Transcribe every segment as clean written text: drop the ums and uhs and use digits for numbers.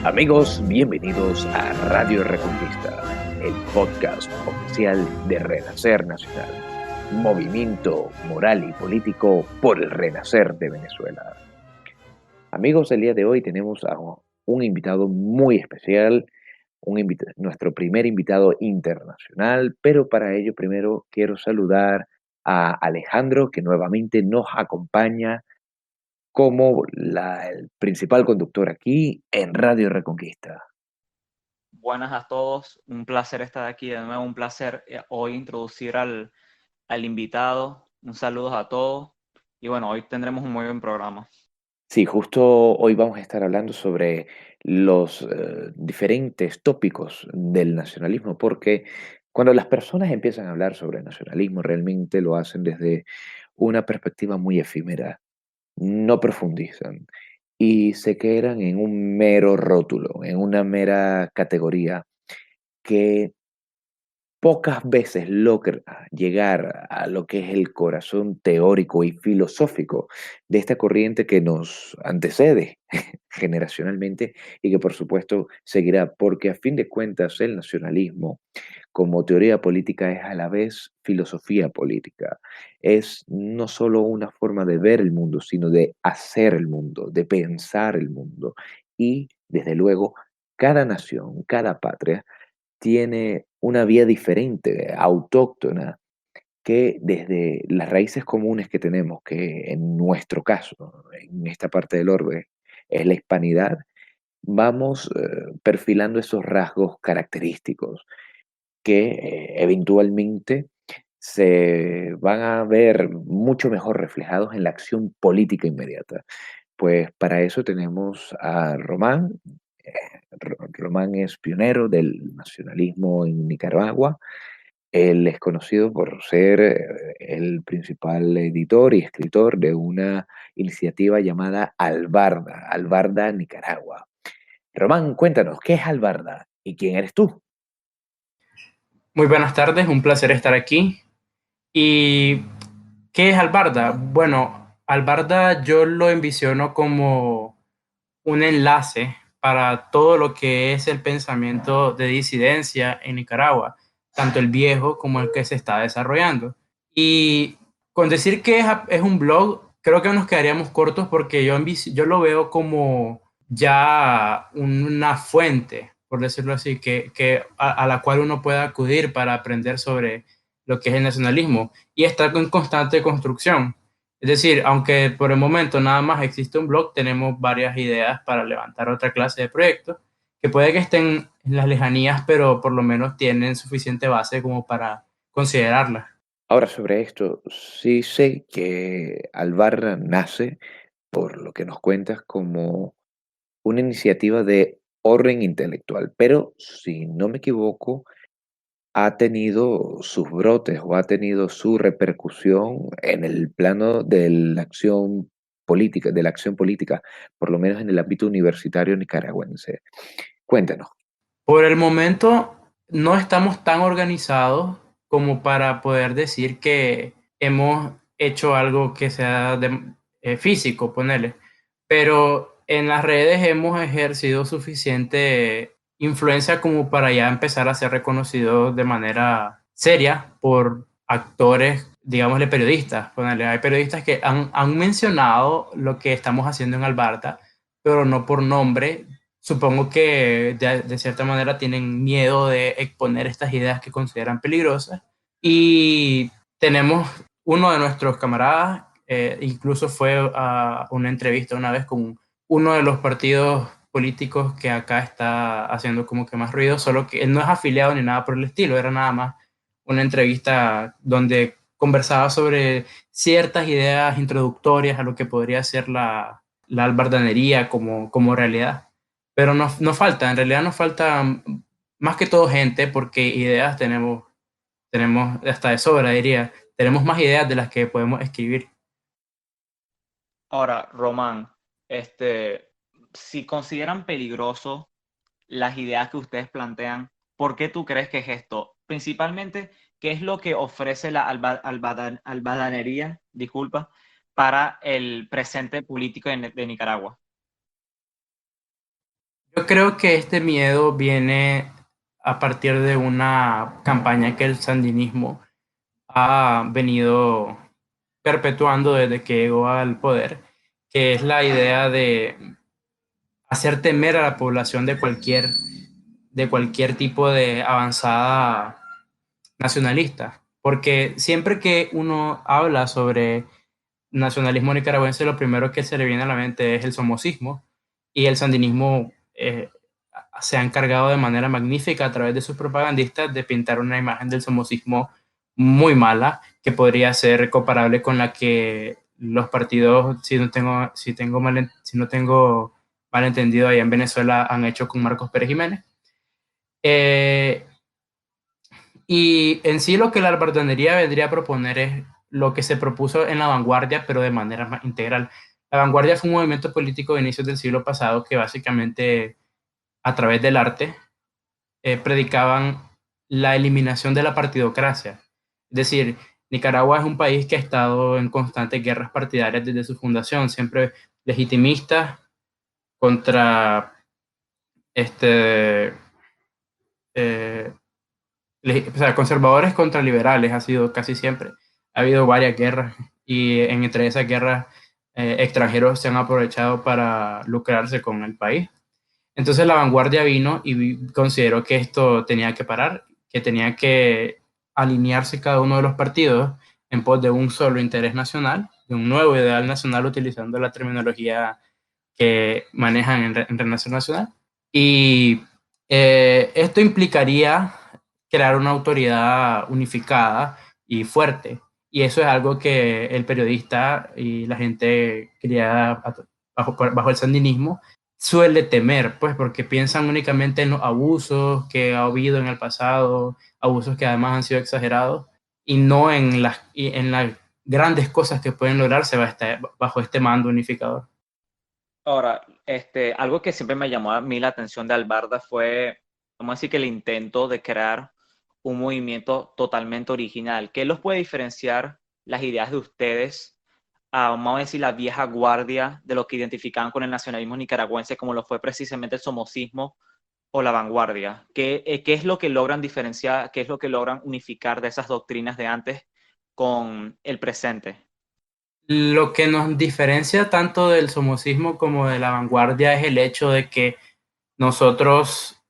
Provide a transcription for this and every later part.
Amigos, bienvenidos a Radio Reconquista, el podcast oficial de Renacer Nacional, movimiento moral y político por el renacer de Venezuela. Amigos, el día de hoy tenemos a un invitado muy especial, nuestro primer invitado internacional, pero para ello primero quiero saludar a Alejandro, que nuevamente nos acompaña como el principal conductor aquí en Radio Reconquista. Buenas a todos, un placer estar aquí de nuevo, un placer hoy introducir al invitado, un saludo a todos y bueno, hoy tendremos un muy buen programa. Sí, justo hoy vamos a estar hablando sobre los diferentes tópicos del nacionalismo, porque cuando las personas empiezan a hablar sobre nacionalismo, realmente lo hacen desde una perspectiva muy efímera, no profundizan y se quedan en un mero rótulo, en una mera categoría que pocas veces logra llegar a lo que es el corazón teórico y filosófico de esta corriente que nos antecede generacionalmente y que por supuesto seguirá, porque a fin de cuentas el nacionalismo como teoría política es a la vez filosofía política. Es no solo una forma de ver el mundo, sino de hacer el mundo, de pensar el mundo. Y desde luego, cada nación, cada patria tiene una vía diferente, autóctona, que desde las raíces comunes que tenemos, que en nuestro caso, en esta parte del orbe, es la hispanidad, vamos perfilando esos rasgos característicos que eventualmente se van a ver mucho mejor reflejados en la acción política inmediata. Pues para eso tenemos a Román. Román es pionero del nacionalismo en Nicaragua. Él es conocido por ser el principal editor y escritor de una iniciativa llamada Albarda, Albarda Nicaragua. Román, cuéntanos, ¿qué es Albarda y quién eres tú? Muy buenas tardes, un placer estar aquí. ¿Y qué es Albarda? Bueno, Albarda yo lo envisiono como un enlace para todo lo que es el pensamiento de disidencia en Nicaragua, tanto el viejo como el que se está desarrollando. Y con decir que es un blog, creo que nos quedaríamos cortos porque yo lo veo como ya una fuente, por decirlo así, a la cual uno puede acudir para aprender sobre lo que es el nacionalismo y estar en constante construcción. Es decir, aunque por el momento nada más existe un blog, tenemos varias ideas para levantar otra clase de proyectos que puede que estén en las lejanías, pero por lo menos tienen suficiente base como para considerarlas. Ahora sobre esto, sí sé que Albarra nace, por lo que nos cuentas, como una iniciativa de orden intelectual, pero si no me equivoco, ha tenido sus brotes o ha tenido su repercusión en el plano de la acción política, por lo menos en el ámbito universitario nicaragüense. Cuéntanos. Por el momento no estamos tan organizados como para poder decir que hemos hecho algo que sea físico, ponerle, pero en las redes hemos ejercido suficiente influencia como para ya empezar a ser reconocidos de manera seria por actores, digámosle periodistas. Ponerle, hay periodistas que han mencionado lo que estamos haciendo en Albarta, pero no por nombre. Supongo que de cierta manera tienen miedo de exponer estas ideas que consideran peligrosas. Y tenemos uno de nuestros camaradas, incluso fue a una entrevista una vez con uno de los partidos políticos que acá está haciendo como que más ruido, solo que él no es afiliado ni nada por el estilo, era nada más una entrevista donde conversaba sobre ciertas ideas introductorias a lo que podría ser la albardanería como realidad. Pero nos falta, en realidad nos falta más que todo gente, porque ideas tenemos hasta de sobra, diría. Tenemos más ideas de las que podemos escribir. Ahora, Román, si consideran peligroso las ideas que ustedes plantean, ¿por qué tú crees que es esto? Principalmente, ¿qué es lo que ofrece la albadanería, disculpa, para el presente político de Nicaragua? Yo creo que este miedo viene a partir de una campaña que el sandinismo ha venido perpetuando desde que llegó al poder, que es la idea de hacer temer a la población de cualquier tipo de avanzada nacionalista. Porque siempre que uno habla sobre nacionalismo nicaragüense, lo primero que se le viene a la mente es el somocismo, y el sandinismo se ha encargado de manera magnífica a través de sus propagandistas de pintar una imagen del somocismo muy mala, que podría ser comparable con la que los partidos, si no tengo malentendido, allá en Venezuela han hecho con Marcos Pérez Jiménez. Eh, y en sí lo que la albardanería vendría a proponer es lo que se propuso en la vanguardia, pero de manera más integral. La vanguardia fue un movimiento político de inicios del siglo pasado que básicamente a través del arte predicaban la eliminación de la partidocracia. Es decir, Nicaragua es un país que ha estado en constantes guerras partidarias desde su fundación, siempre legitimistas contra este, eh, o sea, conservadores contra liberales ha sido casi siempre. Ha habido varias guerras y entre esas guerras extranjeros se han aprovechado para lucrarse con el país. Entonces la vanguardia vino y consideró que esto tenía que parar, que tenía que alinearse cada uno de los partidos en pos de un solo interés nacional, de un nuevo ideal nacional utilizando la terminología que manejan en Relación Nacional. Y esto implicaría crear una autoridad unificada y fuerte. Y eso es algo que el periodista y la gente criada bajo el sandinismo suele temer, pues porque piensan únicamente en los abusos que ha habido en el pasado, abusos que además han sido exagerados, y no en las grandes cosas que pueden lograrse bajo este mando unificador. Ahora, algo que siempre me llamó a mí la atención de Albarda fue, vamos a decir, que el intento de crear un movimiento totalmente original. ¿Qué los puede diferenciar las ideas de ustedes, vamos a decir, la vieja guardia de lo que identificaban con el nacionalismo nicaragüense, como lo fue precisamente el somocismo o la vanguardia? ¿Qué es lo que logran diferenciar, qué es lo que logran unificar de esas doctrinas de antes con el presente? Lo que nos diferencia tanto del somocismo como de la vanguardia es el hecho de que nosotros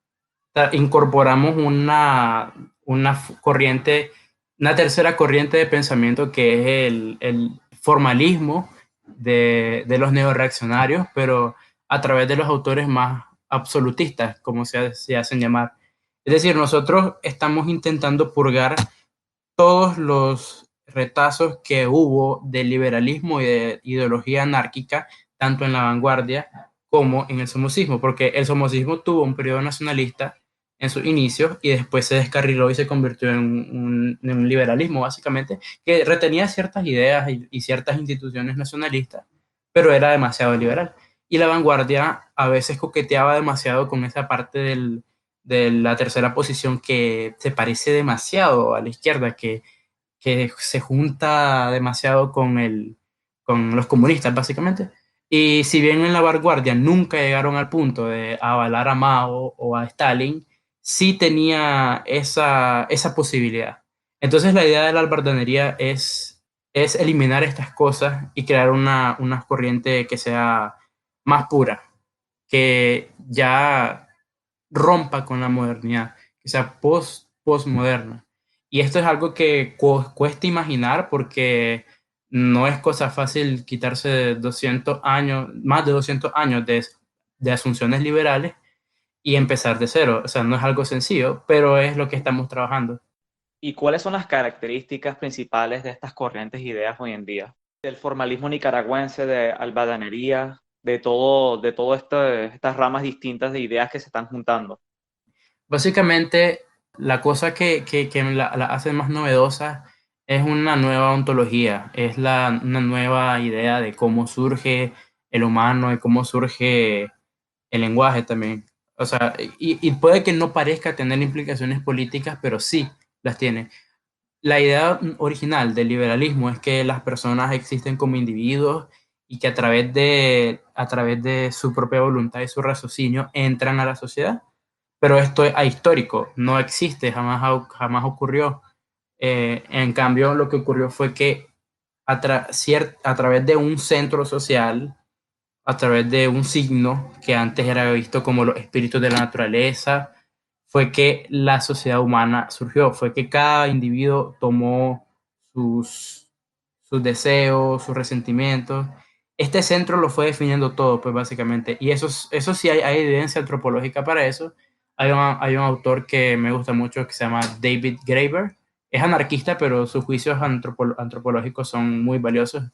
incorporamos corriente, una tercera corriente de pensamiento que es el formalismo de los neorreaccionarios, pero a través de los autores más absolutistas, como se hacen llamar. Es decir, nosotros estamos intentando purgar todos los retazos que hubo del liberalismo y de ideología anárquica, tanto en la vanguardia como en el somocismo, porque el somocismo tuvo un periodo nacionalista en sus inicios y después se descarriló y se convirtió en un liberalismo, básicamente, que retenía ciertas ideas y ciertas instituciones nacionalistas, pero era demasiado liberal. Y la vanguardia a veces coqueteaba demasiado con esa parte de la tercera posición que se parece demasiado a la izquierda, que se junta demasiado con los comunistas, básicamente. Y si bien en la vanguardia nunca llegaron al punto de avalar a Mao o a Stalin, sí tenía esa posibilidad. Entonces la idea de la albardanería es eliminar estas cosas y crear una corriente que sea más pura, que ya rompa con la modernidad, que sea postmoderna. Y esto es algo que cuesta imaginar porque no es cosa fácil quitarse de 200 años, más de 200 años de asunciones liberales y empezar de cero. O sea, no es algo sencillo, pero es lo que estamos trabajando. ¿Y cuáles son las características principales de estas corrientes e ideas hoy en día? Del formalismo nicaragüense, de albadanería, de todo estas ramas distintas de ideas que se están juntando. Básicamente, la cosa que la hace más novedosa es una nueva ontología, es una nueva idea de cómo surge el humano y cómo surge el lenguaje también. O sea, y puede que no parezca tener implicaciones políticas, pero sí las tiene. La idea original del liberalismo es que las personas existen como individuos y que a través de su propia voluntad y su raciocinio entran a la sociedad. Pero esto es ahistórico, no existe, jamás ocurrió. En cambio, lo que ocurrió fue que a través de un centro social, a través de un signo que antes era visto como los espíritus de la naturaleza, fue que la sociedad humana surgió, fue que cada individuo tomó sus deseos, sus resentimientos. Este centro lo fue definiendo todo, pues básicamente. Y eso sí hay evidencia antropológica para eso. Hay un autor que me gusta mucho que se llama David Graeber. Es anarquista, pero sus juicios antropológicos son muy valiosos.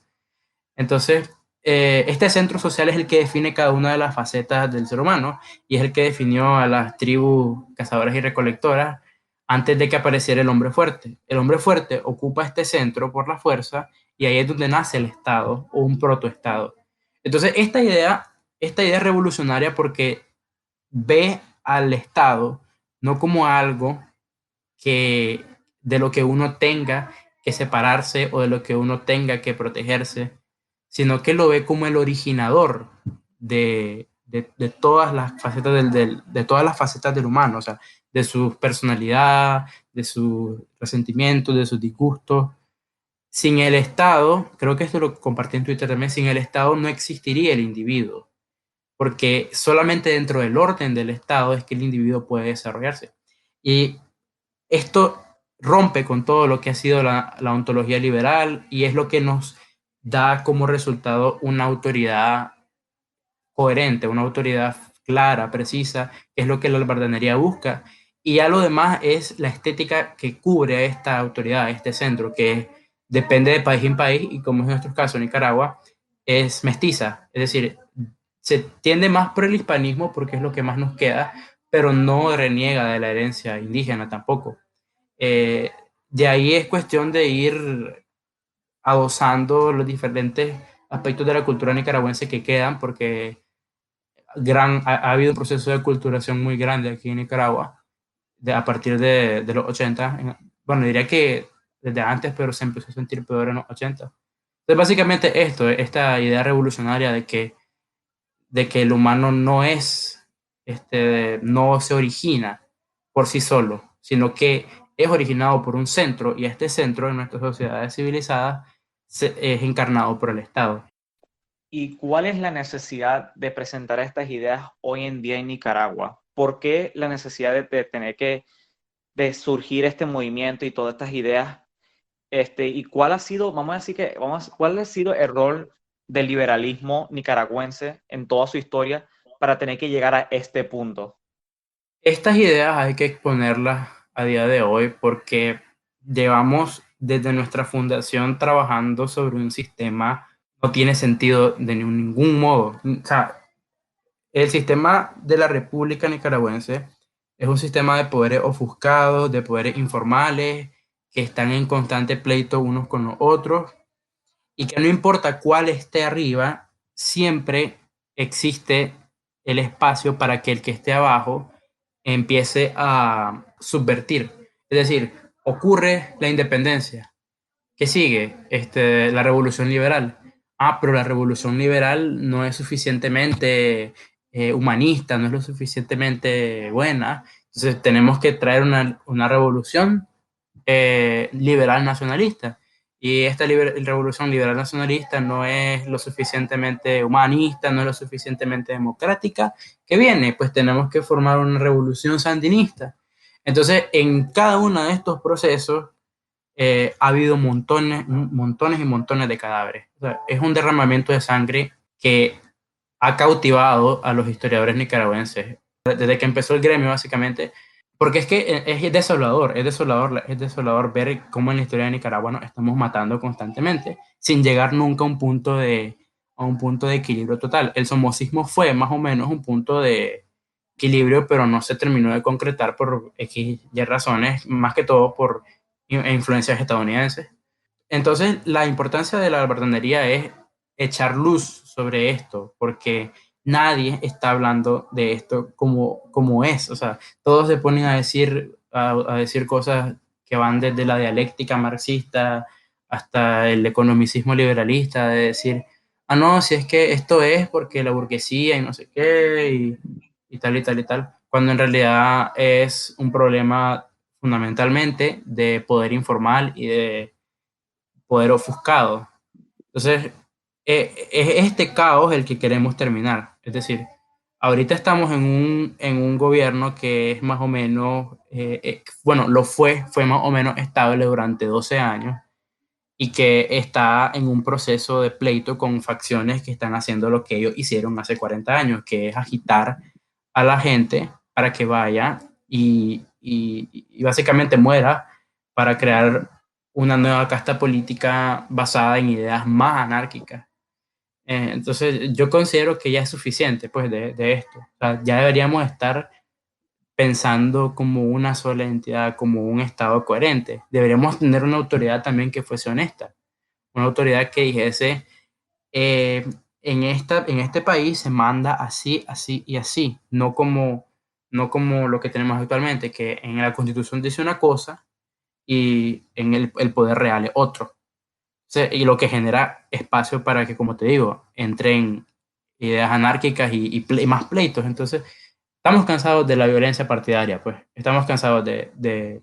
Entonces, este centro social es el que define cada una de las facetas del ser humano y es el que definió a las tribus cazadoras y recolectoras antes de que apareciera el hombre fuerte. El hombre fuerte ocupa este centro por la fuerza y ahí es donde nace el Estado o un protoestado. Entonces, esta idea es revolucionaria porque ve al Estado no como algo que de lo que uno tenga que separarse o de lo que uno tenga que protegerse, sino que lo ve como el originador de todas las facetas de todas las facetas del humano, o sea, de su personalidad, de sus resentimientos, de sus disgustos. Sin el Estado, creo que esto lo compartí en Twitter también, sin el Estado no existiría el individuo, porque solamente dentro del orden del Estado es que el individuo puede desarrollarse. Y esto rompe con todo lo que ha sido la ontología liberal y es lo que nos da como resultado una autoridad coherente, una autoridad clara, precisa, que es lo que la albardanería busca. Y ya lo demás es la estética que cubre esta autoridad, este centro, que depende de país en país y como es nuestro caso, Nicaragua, es mestiza. Es decir, se tiende más por el hispanismo porque es lo que más nos queda, pero no reniega de la herencia indígena tampoco. Eh, de ahí es cuestión de ir adosando los diferentes aspectos de la cultura nicaragüense que quedan, porque ha habido un proceso de culturación muy grande aquí en Nicaragua a partir de los 80. Bueno, diría que desde antes, pero se empezó a sentir peor en los 80. Entonces, básicamente esta idea revolucionaria de que el humano no se origina por sí solo, sino que es originado por un centro y este centro en nuestras sociedades civilizadas es encarnado por el Estado. ¿Y cuál es la necesidad de presentar estas ideas hoy en día en Nicaragua? ¿Por qué la necesidad de tener de surgir este movimiento y todas estas ideas? ¿Y cuál ha sido, cuál ha sido el rol del liberalismo nicaragüense en toda su historia para tener que llegar a este punto? Estas ideas hay que exponerlas a día de hoy porque llevamos desde nuestra fundación trabajando sobre un sistema que no tiene sentido de ningún modo. O sea, el sistema de la República Nicaragüense es un sistema de poderes ofuscados, de poderes informales, que están en constante pleito unos con los otros y que no importa cuál esté arriba, siempre existe el espacio para que el que esté abajo empiece a subvertir. Es decir, ocurre la independencia. ¿Qué sigue? La revolución liberal. Pero la revolución liberal no es suficientemente humanista, no es lo suficientemente buena. Entonces tenemos que traer una revolución liberal nacionalista. Y esta revolución liberal nacionalista no es lo suficientemente humanista, no es lo suficientemente democrática. ¿Qué viene? Pues tenemos que formar una revolución sandinista. Entonces, en cada uno de estos procesos ha habido montones y montones de cadáveres. O sea, es un derramamiento de sangre que ha cautivado a los historiadores nicaragüenses. Desde que empezó el gremio, básicamente, porque es que es desolador ver cómo en la historia de Nicaragua nos estamos matando constantemente, sin llegar nunca a un punto de equilibrio total. El somocismo fue más o menos un punto de equilibrio, pero no se terminó de concretar por X y razones, más que todo por influencias estadounidenses. Entonces, la importancia de la albardanería es echar luz sobre esto, porque nadie está hablando de esto como es. O sea, todos se ponen a decir cosas que van desde la dialéctica marxista hasta el economicismo liberalista, de decir, no, si es que esto es porque la burguesía y no sé qué, y tal y tal y tal, cuando en realidad es un problema fundamentalmente de poder informal y de poder ofuscado. Entonces, es este caos el que queremos terminar. Es decir, ahorita estamos en un gobierno que es más o menos, bueno, fue más o menos estable durante 12 años y que está en un proceso de pleito con facciones que están haciendo lo que ellos hicieron hace 40 años, que es agitar a la gente para que vaya y básicamente muera para crear una nueva casta política basada en ideas más anárquicas. Entonces, yo considero que ya es suficiente pues, de esto. O sea, ya deberíamos estar pensando como una sola entidad, como un Estado coherente. Deberíamos tener una autoridad también que fuese honesta, una autoridad que dijese, eh, en este país se manda así, así y así, no como lo que tenemos actualmente, que en la Constitución dice una cosa y en el poder real es otro. O sea, y lo que genera espacio para que, como te digo, entren ideas anárquicas y más pleitos. Entonces, estamos cansados de la violencia partidaria, pues. Estamos cansados de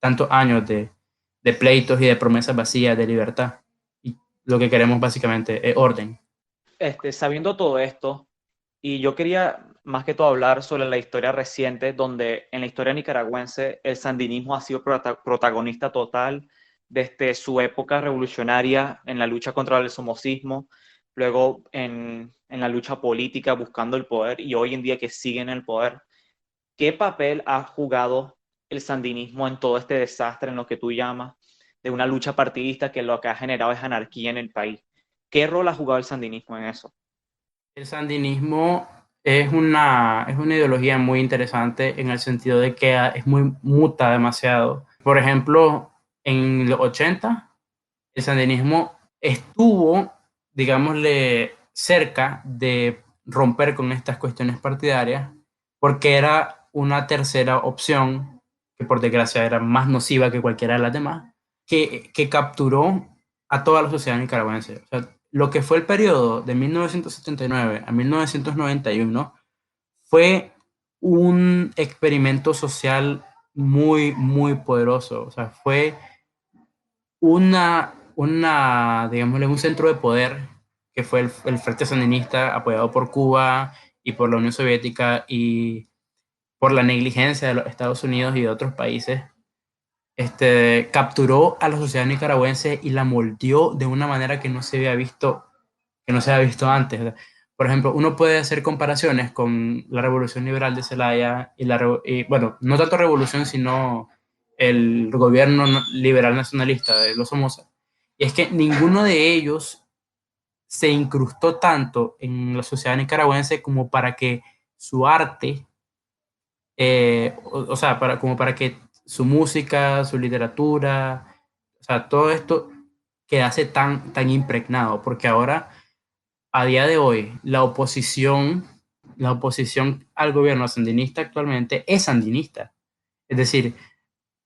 tantos años de pleitos y de promesas vacías de libertad. Y lo que queremos básicamente es orden. Sabiendo todo esto, y yo quería más que todo hablar sobre la historia reciente, donde en la historia nicaragüense el sandinismo ha sido protagonista total desde su época revolucionaria en la lucha contra el somocismo, luego en la lucha política buscando el poder y hoy en día que siguen en el poder. ¿Qué papel ha jugado el sandinismo en todo este desastre en lo que tú llamas de una lucha partidista que lo que ha generado es anarquía en el país? ¿Qué rol ha jugado el sandinismo en eso? El sandinismo es una ideología muy interesante en el sentido de que muta demasiado. Por ejemplo, en los 80 el sandinismo estuvo, digámosle, cerca de romper con estas cuestiones partidarias porque era una tercera opción que por desgracia era más nociva que cualquiera de las demás, que capturó a toda la sociedad nicaragüense. O sea, lo que fue el periodo de 1979 a 1991 fue un experimento social muy, muy poderoso. O sea, fue digámosle, un centro de poder que fue el Frente Sandinista apoyado por Cuba y por la Unión Soviética y por la negligencia de los Estados Unidos y de otros países, capturó a la sociedad nicaragüense y la moldeó de una manera que no se había visto antes. O sea, por ejemplo, uno puede hacer comparaciones con la Revolución Liberal de Zelaya y bueno, no tanto revolución, sino el gobierno liberal nacionalista de los Somoza. Y es que ninguno de ellos se incrustó tanto en la sociedad nicaragüense como para que su arte, o sea, como para que su música, su literatura, o sea, todo esto quedase tan impregnado, porque ahora a día de hoy, la oposición al gobierno sandinista actualmente es sandinista. Es decir,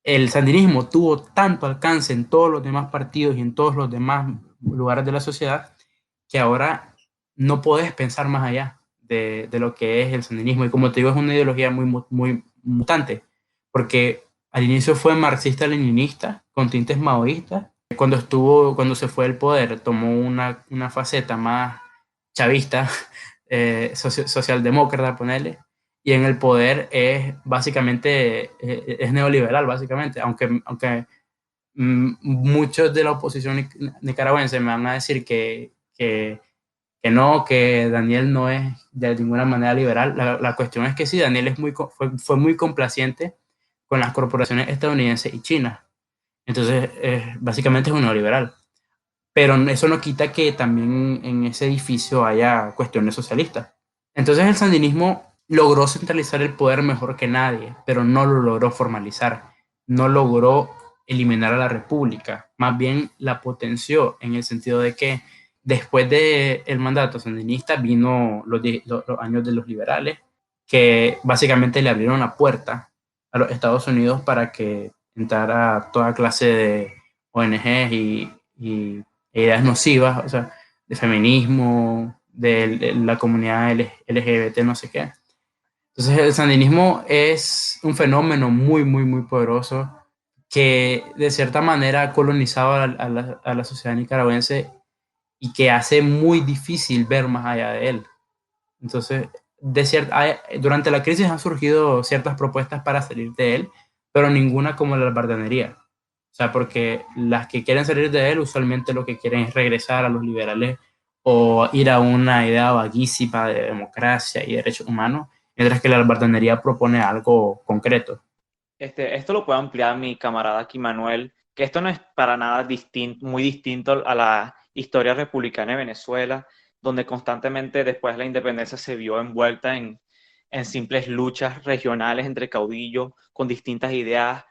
el sandinismo tuvo tanto alcance en todos los demás partidos y en todos los demás lugares de la sociedad que ahora no puedes pensar más allá de lo que es el sandinismo. Y como te digo, es una ideología muy mutante, porque al inicio fue marxista-leninista con tintes maoístas. Cuando se fue del poder, tomó una faceta más chavista, socialdemócrata, ponerle, y en el poder es básicamente, es neoliberal, básicamente, aunque muchos de la oposición nicaragüense me van a decir que no, que Daniel no es de ninguna manera liberal. La cuestión es que sí, Daniel fue muy complaciente con las corporaciones estadounidenses y chinas. Entonces, básicamente es un neoliberal. Pero eso no quita que también en ese edificio haya cuestiones socialistas. Entonces el sandinismo logró centralizar el poder mejor que nadie, pero no lo logró formalizar, no logró eliminar a la república, más bien la potenció en el sentido de que después del mandato sandinista vino los años de los liberales, que básicamente le abrieron la puerta a los Estados Unidos para que entrara toda clase de ONGs y ideas nocivas, o sea, feminismo, de la comunidad LGBT, no sé qué. Entonces el sandinismo es un fenómeno muy, muy, muy poderoso que de cierta manera ha colonizado a la sociedad nicaragüense y que hace muy difícil ver más allá de él. Entonces, durante la crisis han surgido ciertas propuestas para salir de él, pero ninguna como la albardanería. O sea, porque las que quieren salir de él usualmente lo que quieren es regresar a los liberales o ir a una idea vaguísima de democracia y derechos humanos, mientras que la albardanería propone algo concreto. Esto lo puede ampliar mi camarada aquí, Manuel, que esto no es para nada muy distinto a la historia republicana de Venezuela, donde constantemente después de la independencia se vio envuelta en simples luchas regionales entre caudillos con distintas ideas,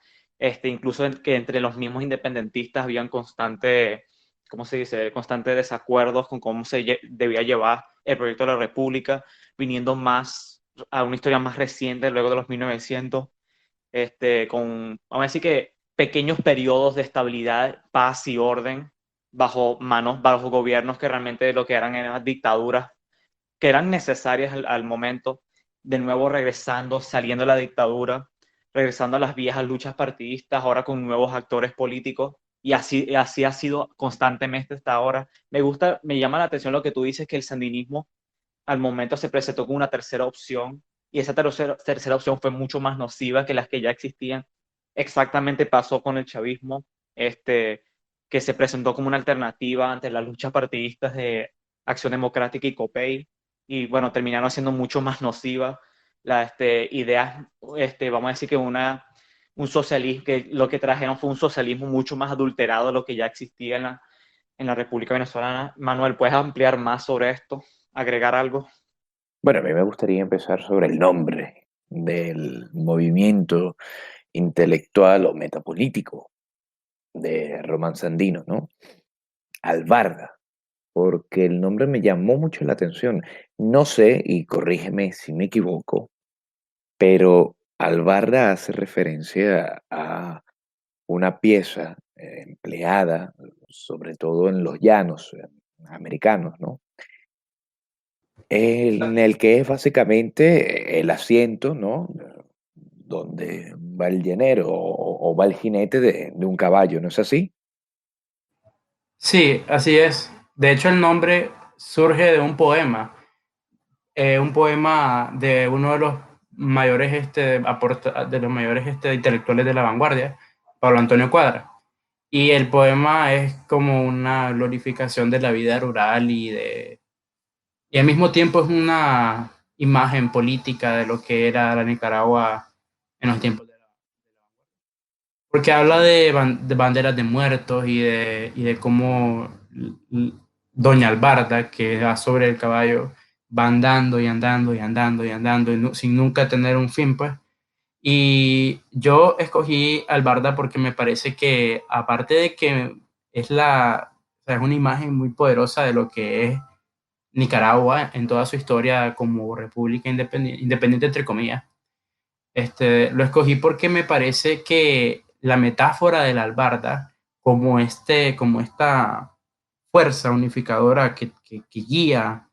incluso que entre los mismos independentistas habían ¿cómo se dice? Constante desacuerdos con cómo debía llevar el proyecto de la República, viniendo más a una historia más reciente, luego de los 1900 vamos a decir que pequeños periodos de estabilidad, paz y orden bajo gobiernos que realmente lo que eran dictaduras, que eran necesarias al momento, de nuevo regresando, saliendo de la dictadura, regresando a las viejas luchas partidistas, ahora con nuevos actores políticos, y así ha sido constantemente hasta ahora. Me llama la atención lo que tú dices, que el sandinismo al momento se presentó como una tercera opción y esa tercera opción fue mucho más nociva que las que ya existían. Exactamente pasó con el chavismo, que se presentó como una alternativa ante las luchas partidistas de Acción Democrática y COPEI, y bueno, terminaron siendo mucho más nocivas las ideas, vamos a decir que un socialismo, que lo que trajeron fue un socialismo mucho más adulterado de lo que ya existía en la República Venezolana. Manuel, ¿puedes ampliar más sobre esto? ¿Agregar algo? Bueno, a mí me gustaría empezar sobre el nombre del movimiento intelectual o metapolítico de Román Sandino, ¿no? Albarda, porque el nombre me llamó mucho la atención. No sé, y corrígeme si me equivoco, pero albarda hace referencia a una pieza empleada, sobre todo en los llanos americanos, ¿no? En el que es básicamente el asiento, ¿no? Donde va el llanero o va el jinete de un caballo, ¿no es así? Sí, así es. De hecho, el nombre surge de un poema de uno de los mayores, de los mayores intelectuales de la vanguardia, Pablo Antonio Cuadra. Y el poema es como una glorificación de la vida rural y al mismo tiempo es una imagen política de lo que era la Nicaragua en los tiempos porque habla de banderas de muertos y de cómo Doña Albarda, que va sobre el caballo, va andando y andando y andando y andando sin nunca tener un fin, pues. Y yo escogí Albarda porque me parece que, aparte de que o sea, es una imagen muy poderosa de lo que es Nicaragua en toda su historia como república independiente entre comillas, lo escogí porque me parece que la metáfora de la albarda, como esta fuerza unificadora que guía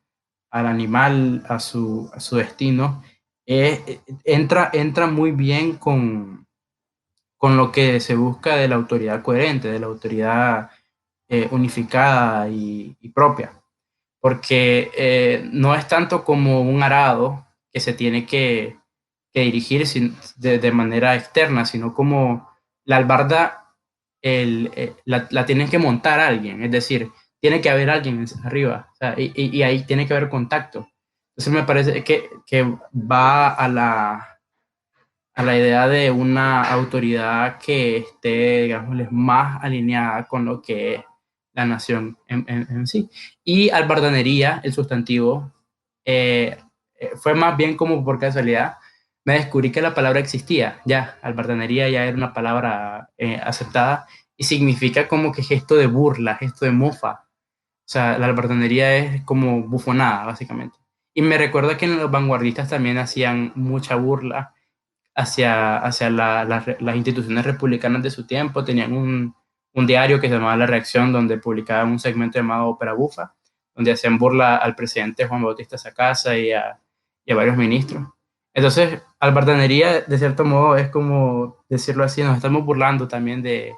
al animal a su destino, entra muy bien con lo que se busca de la autoridad coherente, de la autoridad unificada y propia. Porque no es tanto como un arado que se tiene que dirigir de manera externa, sino como la albarda la tiene que montar alguien, es decir, tiene que haber alguien arriba, o sea, y ahí tiene que haber contacto. Entonces me parece que va a la idea de una autoridad que esté, digamos, más alineada con lo que es la nación en sí. Y albardanería, el sustantivo, fue más bien como por casualidad. Me descubrí que la palabra existía, ya, albardanería ya era una palabra aceptada y significa como que gesto de burla, gesto de mofa. O sea, la albardanería es como bufonada, básicamente. Y me recuerda que los vanguardistas también hacían mucha burla hacia las instituciones republicanas de su tiempo. Tenían un diario que se llamaba La Reacción, donde publicaban un segmento llamado Ópera Bufa, donde hacían burla al presidente Juan Bautista Sacasa y a varios ministros. Entonces, albardanería, de cierto modo, es como decirlo así, nos estamos burlando también de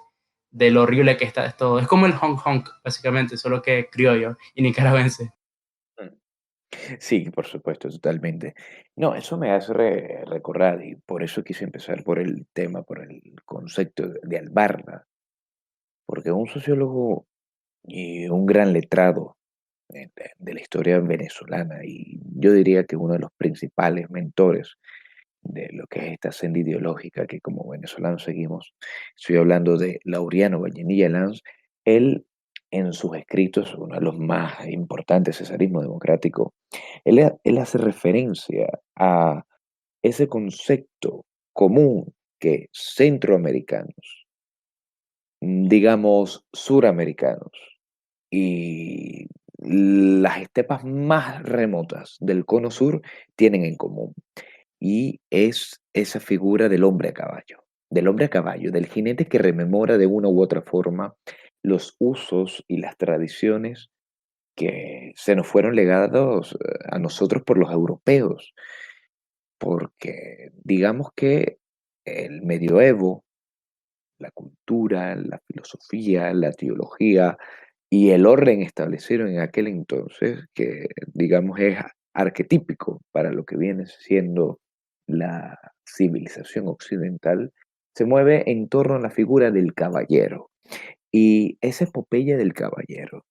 lo horrible que está todo. Es como el honk honk, básicamente, solo que criollo y nicaragüense. Mm. Sí, por supuesto, totalmente. No, eso me hace recordar, y por eso quise empezar por el tema, por el concepto de albarda, porque un sociólogo y un gran letrado de la historia venezolana, y yo diría que uno de los principales mentores de lo que es esta senda ideológica que como venezolanos seguimos. Estoy hablando de Laureano Vallenilla Lanz. Él, en sus escritos, uno de los más importantes, Cesarismo Democrático, él hace referencia a ese concepto común que centroamericanos, digamos suramericanos, y las estepas más remotas del cono sur tienen en común. Y es esa figura del hombre a caballo, del jinete que rememora de una u otra forma los usos y las tradiciones que se nos fueron legados a nosotros por los europeos, porque digamos que el medioevo, la cultura, la filosofía, la teología y el orden establecieron en aquel entonces, que digamos es arquetípico para lo que viene siendo la civilización occidental, se mueve en torno a la figura del caballero. Y esa epopeya del caballero,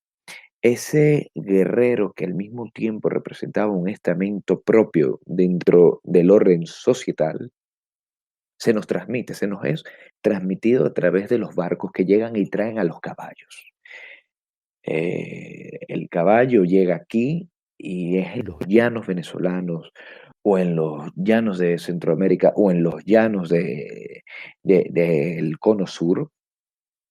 ese guerrero que al mismo tiempo representaba un estamento propio dentro del orden societal, se nos transmite, se nos es transmitido a través de los barcos que llegan y traen a los caballos. El caballo llega aquí y es en los llanos venezolanos o en los llanos de Centroamérica o en los llanos del cono sur,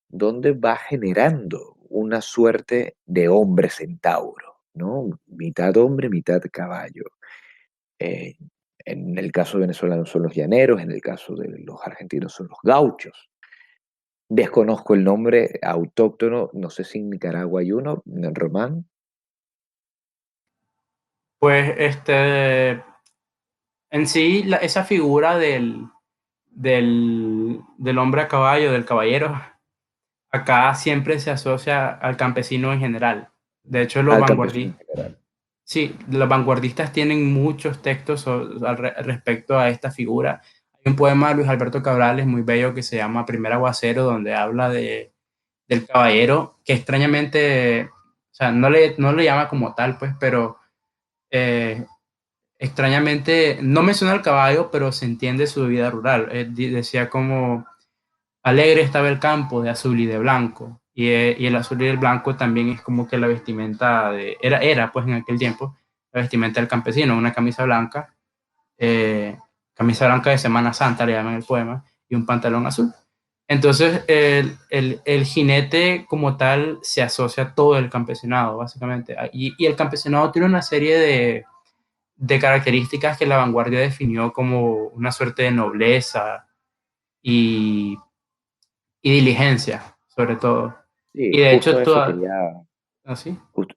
donde va generando una suerte de hombre centauro, ¿no? Mitad hombre, mitad caballo. Eh, en el caso venezolano son los llaneros, en el caso de los argentinos son los gauchos. Desconozco el nombre autóctono, no sé si en Nicaragua hay uno, en Román. Pues en sí, esa figura del hombre a caballo, del caballero, acá siempre se asocia al campesino en general. De hecho, Al campesino en general. sí, los vanguardistas tienen muchos textos respecto a esta figura. Hay un poema de Luis Alberto Cabrales muy bello que se llama Primer Aguacero, donde habla del caballero, que extrañamente, o sea, no le llama como tal, pues, pero eh, extrañamente no menciona el caballo, pero se entiende su vida rural. Decía como alegre estaba el campo de azul y de blanco. Y el azul y el blanco también es como que la vestimenta era pues en aquel tiempo, la vestimenta del campesino, una eh, camisa blanca de Semana Santa, le llaman el poema, y un pantalón azul. Entonces, el jinete como tal se asocia a todo el campesinado, básicamente. Y el campesinado tiene una serie de características que la vanguardia definió como una suerte de nobleza y, y diligencia, sobre todo. Sí, Y de justo hecho, a eso toda, quería, ¿así? justo,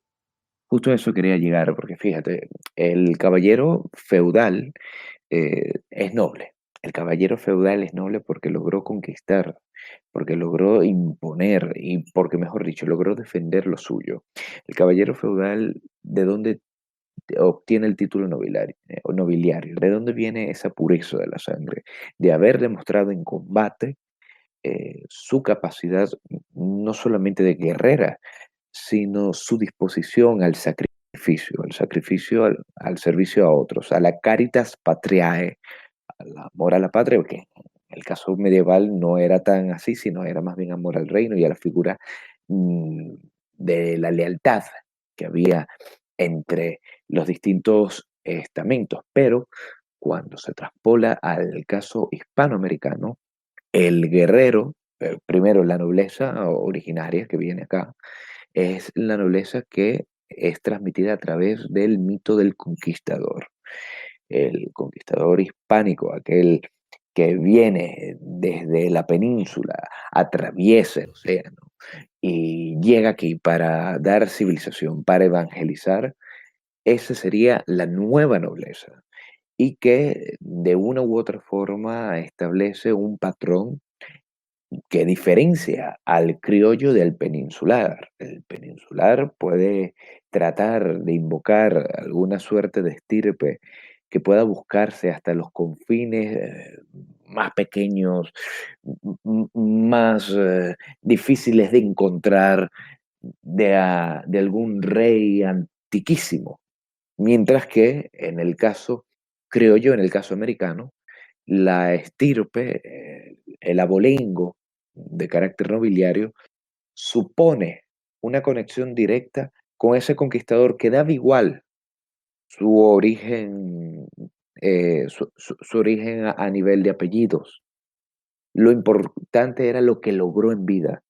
justo a eso quería llegar, porque fíjate, el caballero feudal es noble. El caballero feudal es noble porque logró conquistar, porque logró imponer y porque, mejor dicho, logró defender lo suyo. El caballero feudal, ¿de dónde obtiene el título nobiliario, o nobiliario? ¿De dónde viene esa pureza de la sangre? De haber demostrado en combate su capacidad no solamente de guerrera, sino su disposición al sacrificio al servicio a otros, a la caritas patriae, al amor a la patria, porque en el caso medieval no era tan así, sino era más bien amor al reino y a la figura mm, de la lealtad que había entre los distintos estamentos. Pero cuando se traspola al caso hispanoamericano, el guerrero, primero la nobleza originaria que viene acá, es la nobleza que es transmitida a través del mito del conquistador. El conquistador hispánico, aquel que viene desde la península, atraviesa el océano y llega aquí para dar civilización, para evangelizar, esa sería la nueva nobleza y que de una u otra forma establece un patrón que diferencia al criollo del peninsular. El peninsular puede tratar de invocar alguna suerte de estirpe que pueda buscarse hasta los confines más pequeños, más difíciles de encontrar de algún rey antiquísimo. Mientras que en el caso criollo, en el caso americano, la estirpe, el abolengo de carácter nobiliario, supone una conexión directa con ese conquistador que daba igual su origen, su origen a nivel de apellidos. Lo importante era lo que logró en vida,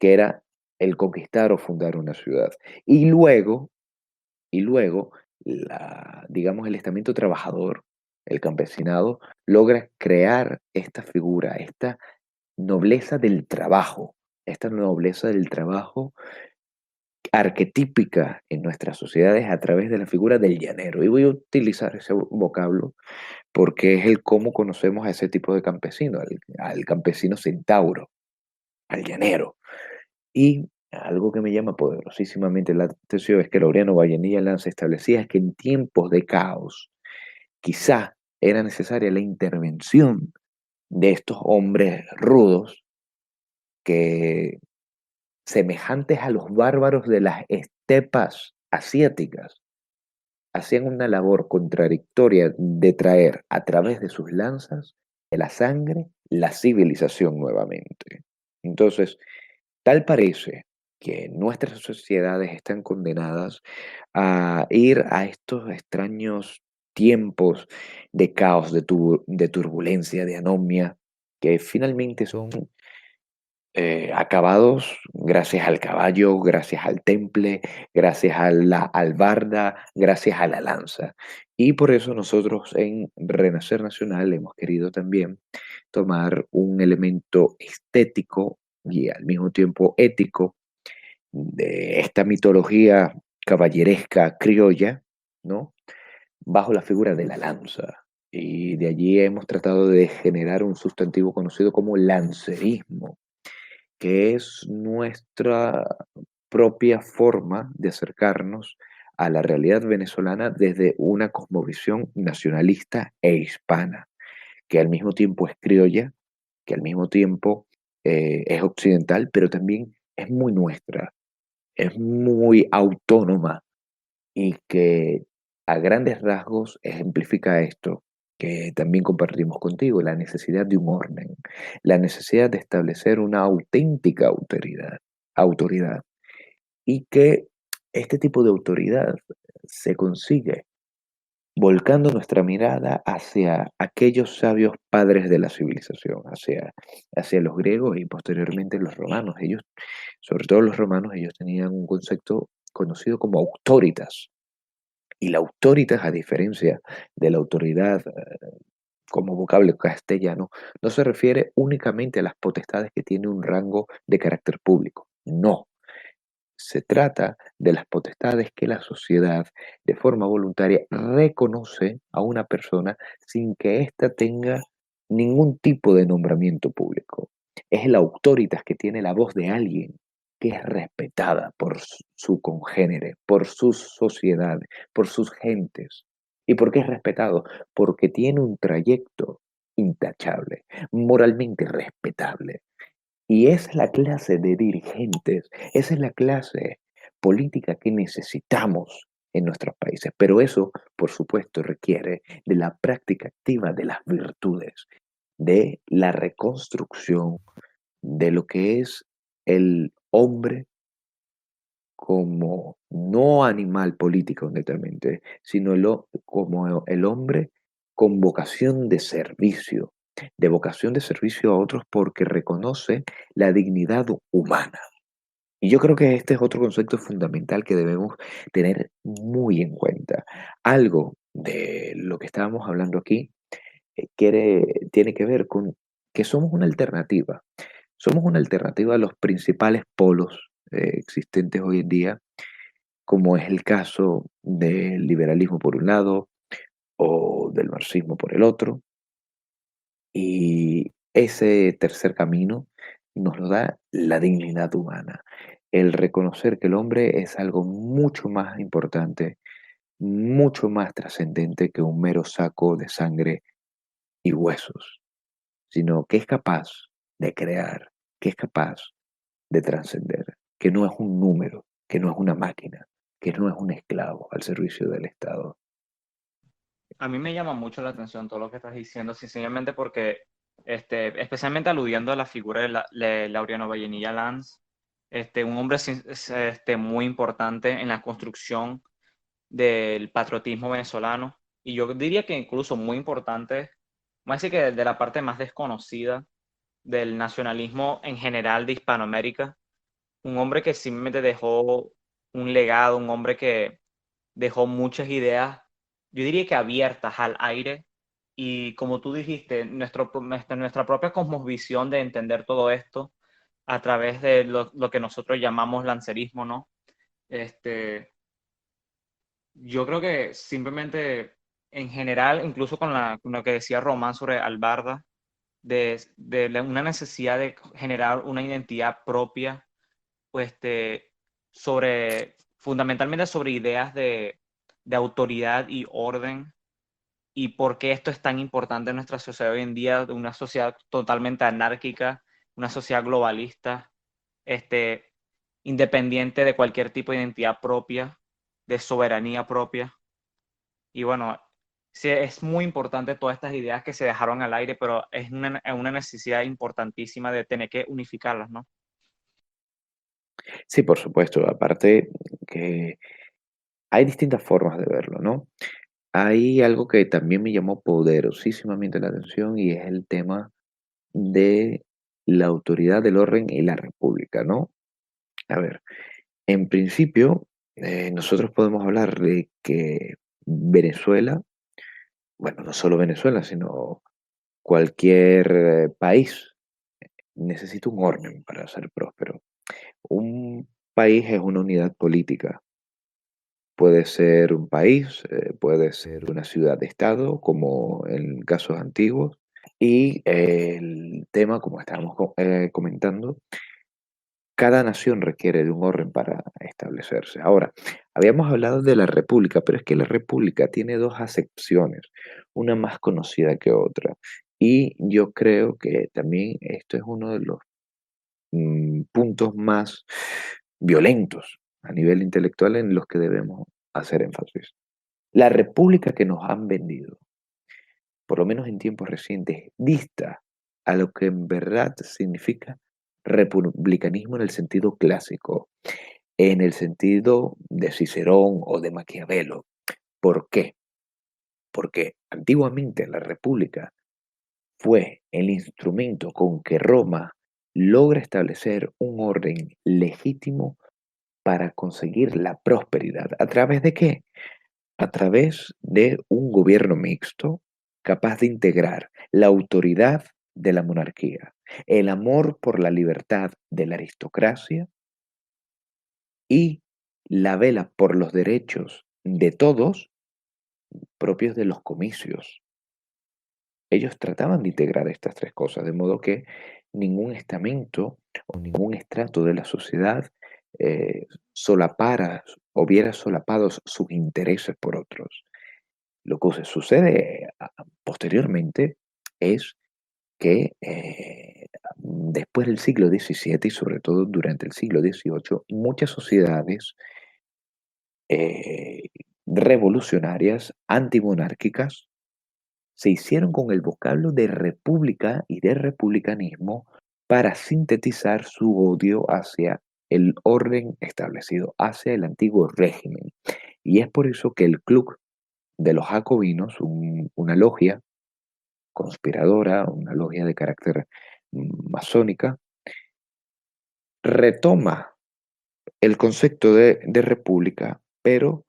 que era el conquistar o fundar una ciudad. Y luego, digamos, el estamento trabajador, el campesinado, logra crear esta figura, esta nobleza del trabajo, esta nobleza del trabajo arquetípica en nuestras sociedades a través de la figura del llanero. Y voy a utilizar ese vocablo porque es el cómo conocemos a ese tipo de campesino, al campesino centauro, al llanero. Y algo que me llama poderosísimamente la atención es que Laureano Vallenilla Lanza establecía que en tiempos de caos quizá era necesaria la intervención de estos hombres rudos que, semejantes a los bárbaros de las estepas asiáticas, hacían una labor contradictoria de traer a través de sus lanzas, de la sangre, la civilización nuevamente. Entonces, tal parece que nuestras sociedades están condenadas a ir a estos extraños tiempos de caos, de turbulencia, de anomia, que finalmente son acabados gracias al caballo, gracias al temple, gracias a la albarda, gracias a la lanza. Y por eso nosotros en Renacer Nacional hemos querido también tomar un elemento estético y al mismo tiempo ético de esta mitología caballeresca criolla, ¿no? Bajo la figura de la lanza. Y de allí hemos tratado de generar un sustantivo conocido como lancerismo, que es nuestra propia forma de acercarnos a la realidad venezolana desde una cosmovisión nacionalista e hispana, que al mismo tiempo es criolla, que al mismo tiempo es occidental, pero también es muy nuestra, es muy autónoma y que a grandes rasgos ejemplifica esto que también compartimos contigo, la necesidad de un orden, la necesidad de establecer una auténtica autoridad y que este tipo de autoridad se consigue volcando nuestra mirada hacia aquellos sabios padres de la civilización, hacia los griegos y posteriormente los romanos. Ellos, sobre todo los romanos, ellos tenían un concepto conocido como auctoritas. Y la autoritas, a diferencia de la autoridad como vocablo castellano, no se refiere únicamente a las potestades que tiene un rango de carácter público. No, se trata de las potestades que la sociedad de forma voluntaria reconoce a una persona sin que ésta tenga ningún tipo de nombramiento público. Es el autoritas que tiene la voz de alguien que es respetada por su congénere, por sus sociedades, por sus gentes. ¿Y por qué es respetado? Porque tiene un trayecto intachable, moralmente respetable. Y esa es la clase de dirigentes, esa es la clase política que necesitamos en nuestros países. Pero eso, por supuesto, requiere de la práctica activa de las virtudes, de la reconstrucción de lo que es el hombre como no animal político netamente, sino como el hombre con vocación de vocación de servicio a otros porque reconoce la dignidad humana. Y yo creo que este es otro concepto fundamental que debemos tener muy en cuenta. Algo de lo que estábamos hablando aquí tiene que ver con que somos una alternativa. Somos una alternativa a los principales polos existentes hoy en día, como es el caso del liberalismo por un lado o del marxismo por el otro. Y ese tercer camino nos lo da la dignidad humana, el reconocer que el hombre es algo mucho más importante, mucho más trascendente que un mero saco de sangre y huesos, sino que es capaz de crear, que es capaz de trascender, que no es un número, que no es una máquina, que no es un esclavo al servicio del Estado. A mí me llama mucho la atención todo lo que estás diciendo, sencillamente porque, especialmente aludiendo a la figura de Laureano Vallenilla Lanz, un hombre muy importante en la construcción del patriotismo venezolano, y yo diría que incluso muy importante, más decir que de la parte más desconocida del nacionalismo en general de Hispanoamérica, un hombre que simplemente dejó un legado, un hombre que dejó muchas ideas, yo diría que abiertas al aire, y como tú dijiste, nuestra propia cosmovisión de entender todo esto a través de lo que nosotros llamamos lancerismo, ¿no? Este, yo creo que simplemente en general, incluso con lo que decía Román sobre Albarda, una necesidad de generar una identidad propia, pues, fundamentalmente sobre ideas de autoridad y orden, y por qué esto es tan importante en nuestra sociedad hoy en día, de una sociedad totalmente anárquica, una sociedad globalista, este, independiente de cualquier tipo de identidad propia, de soberanía propia. Y bueno, sí, es muy importante todas estas ideas que se dejaron al aire, pero es una necesidad importantísima de tener que unificarlas, ¿no? Sí, por supuesto, aparte que hay distintas formas de verlo, ¿no? Hay algo que también me llamó poderosísimamente la atención y es el tema de la autoridad del orden y la república, ¿no? A ver, en principio, nosotros podemos hablar de que Venezuela, bueno, no solo Venezuela, sino cualquier país necesita un orden para ser próspero. Un país es una unidad política. Puede ser un país, puede ser una ciudad-estado, como en casos antiguos. Y el tema, como estábamos comentando, cada nación requiere de un orden para establecerse. Ahora, habíamos hablado de la república, pero es que la república tiene dos acepciones, una más conocida que otra. Y yo creo que también esto es uno de los puntos más violentos a nivel intelectual en los que debemos hacer énfasis. La república que nos han vendido, por lo menos en tiempos recientes, dista a lo que en verdad significa republicanismo en el sentido clásico, en el sentido de Cicerón o de Maquiavelo. ¿Por qué? Porque antiguamente la república fue el instrumento con que Roma logra establecer un orden legítimo para conseguir la prosperidad. ¿A través de qué? A través de un gobierno mixto capaz de integrar la autoridad de la monarquía, el amor por la libertad de la aristocracia y la vela por los derechos de todos propios de los comicios. Ellos trataban de integrar estas tres cosas, de modo que ningún estamento o ningún estrato de la sociedad solapara o viera solapados sus intereses por otros. Lo que sucede posteriormente es que después del siglo XVII y sobre todo durante el siglo XVIII, muchas sociedades eh, revolucionarias, antimonárquicas, se hicieron con el vocablo de república y de republicanismo para sintetizar su odio hacia el orden establecido, hacia el antiguo régimen. Y es por eso que el Club de los Jacobinos, una logia conspiradora, una logia de carácter masónica, retoma el concepto de república, pero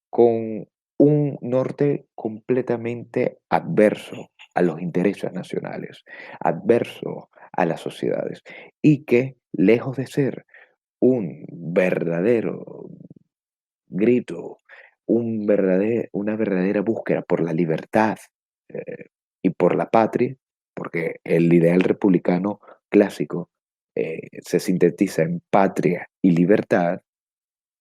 con un norte completamente adverso a los intereses nacionales, adverso a las sociedades, y que, lejos de ser un verdadero grito, una verdadera búsqueda por la libertad eh, y por la patria, porque el ideal republicano clásico se sintetiza en patria y libertad.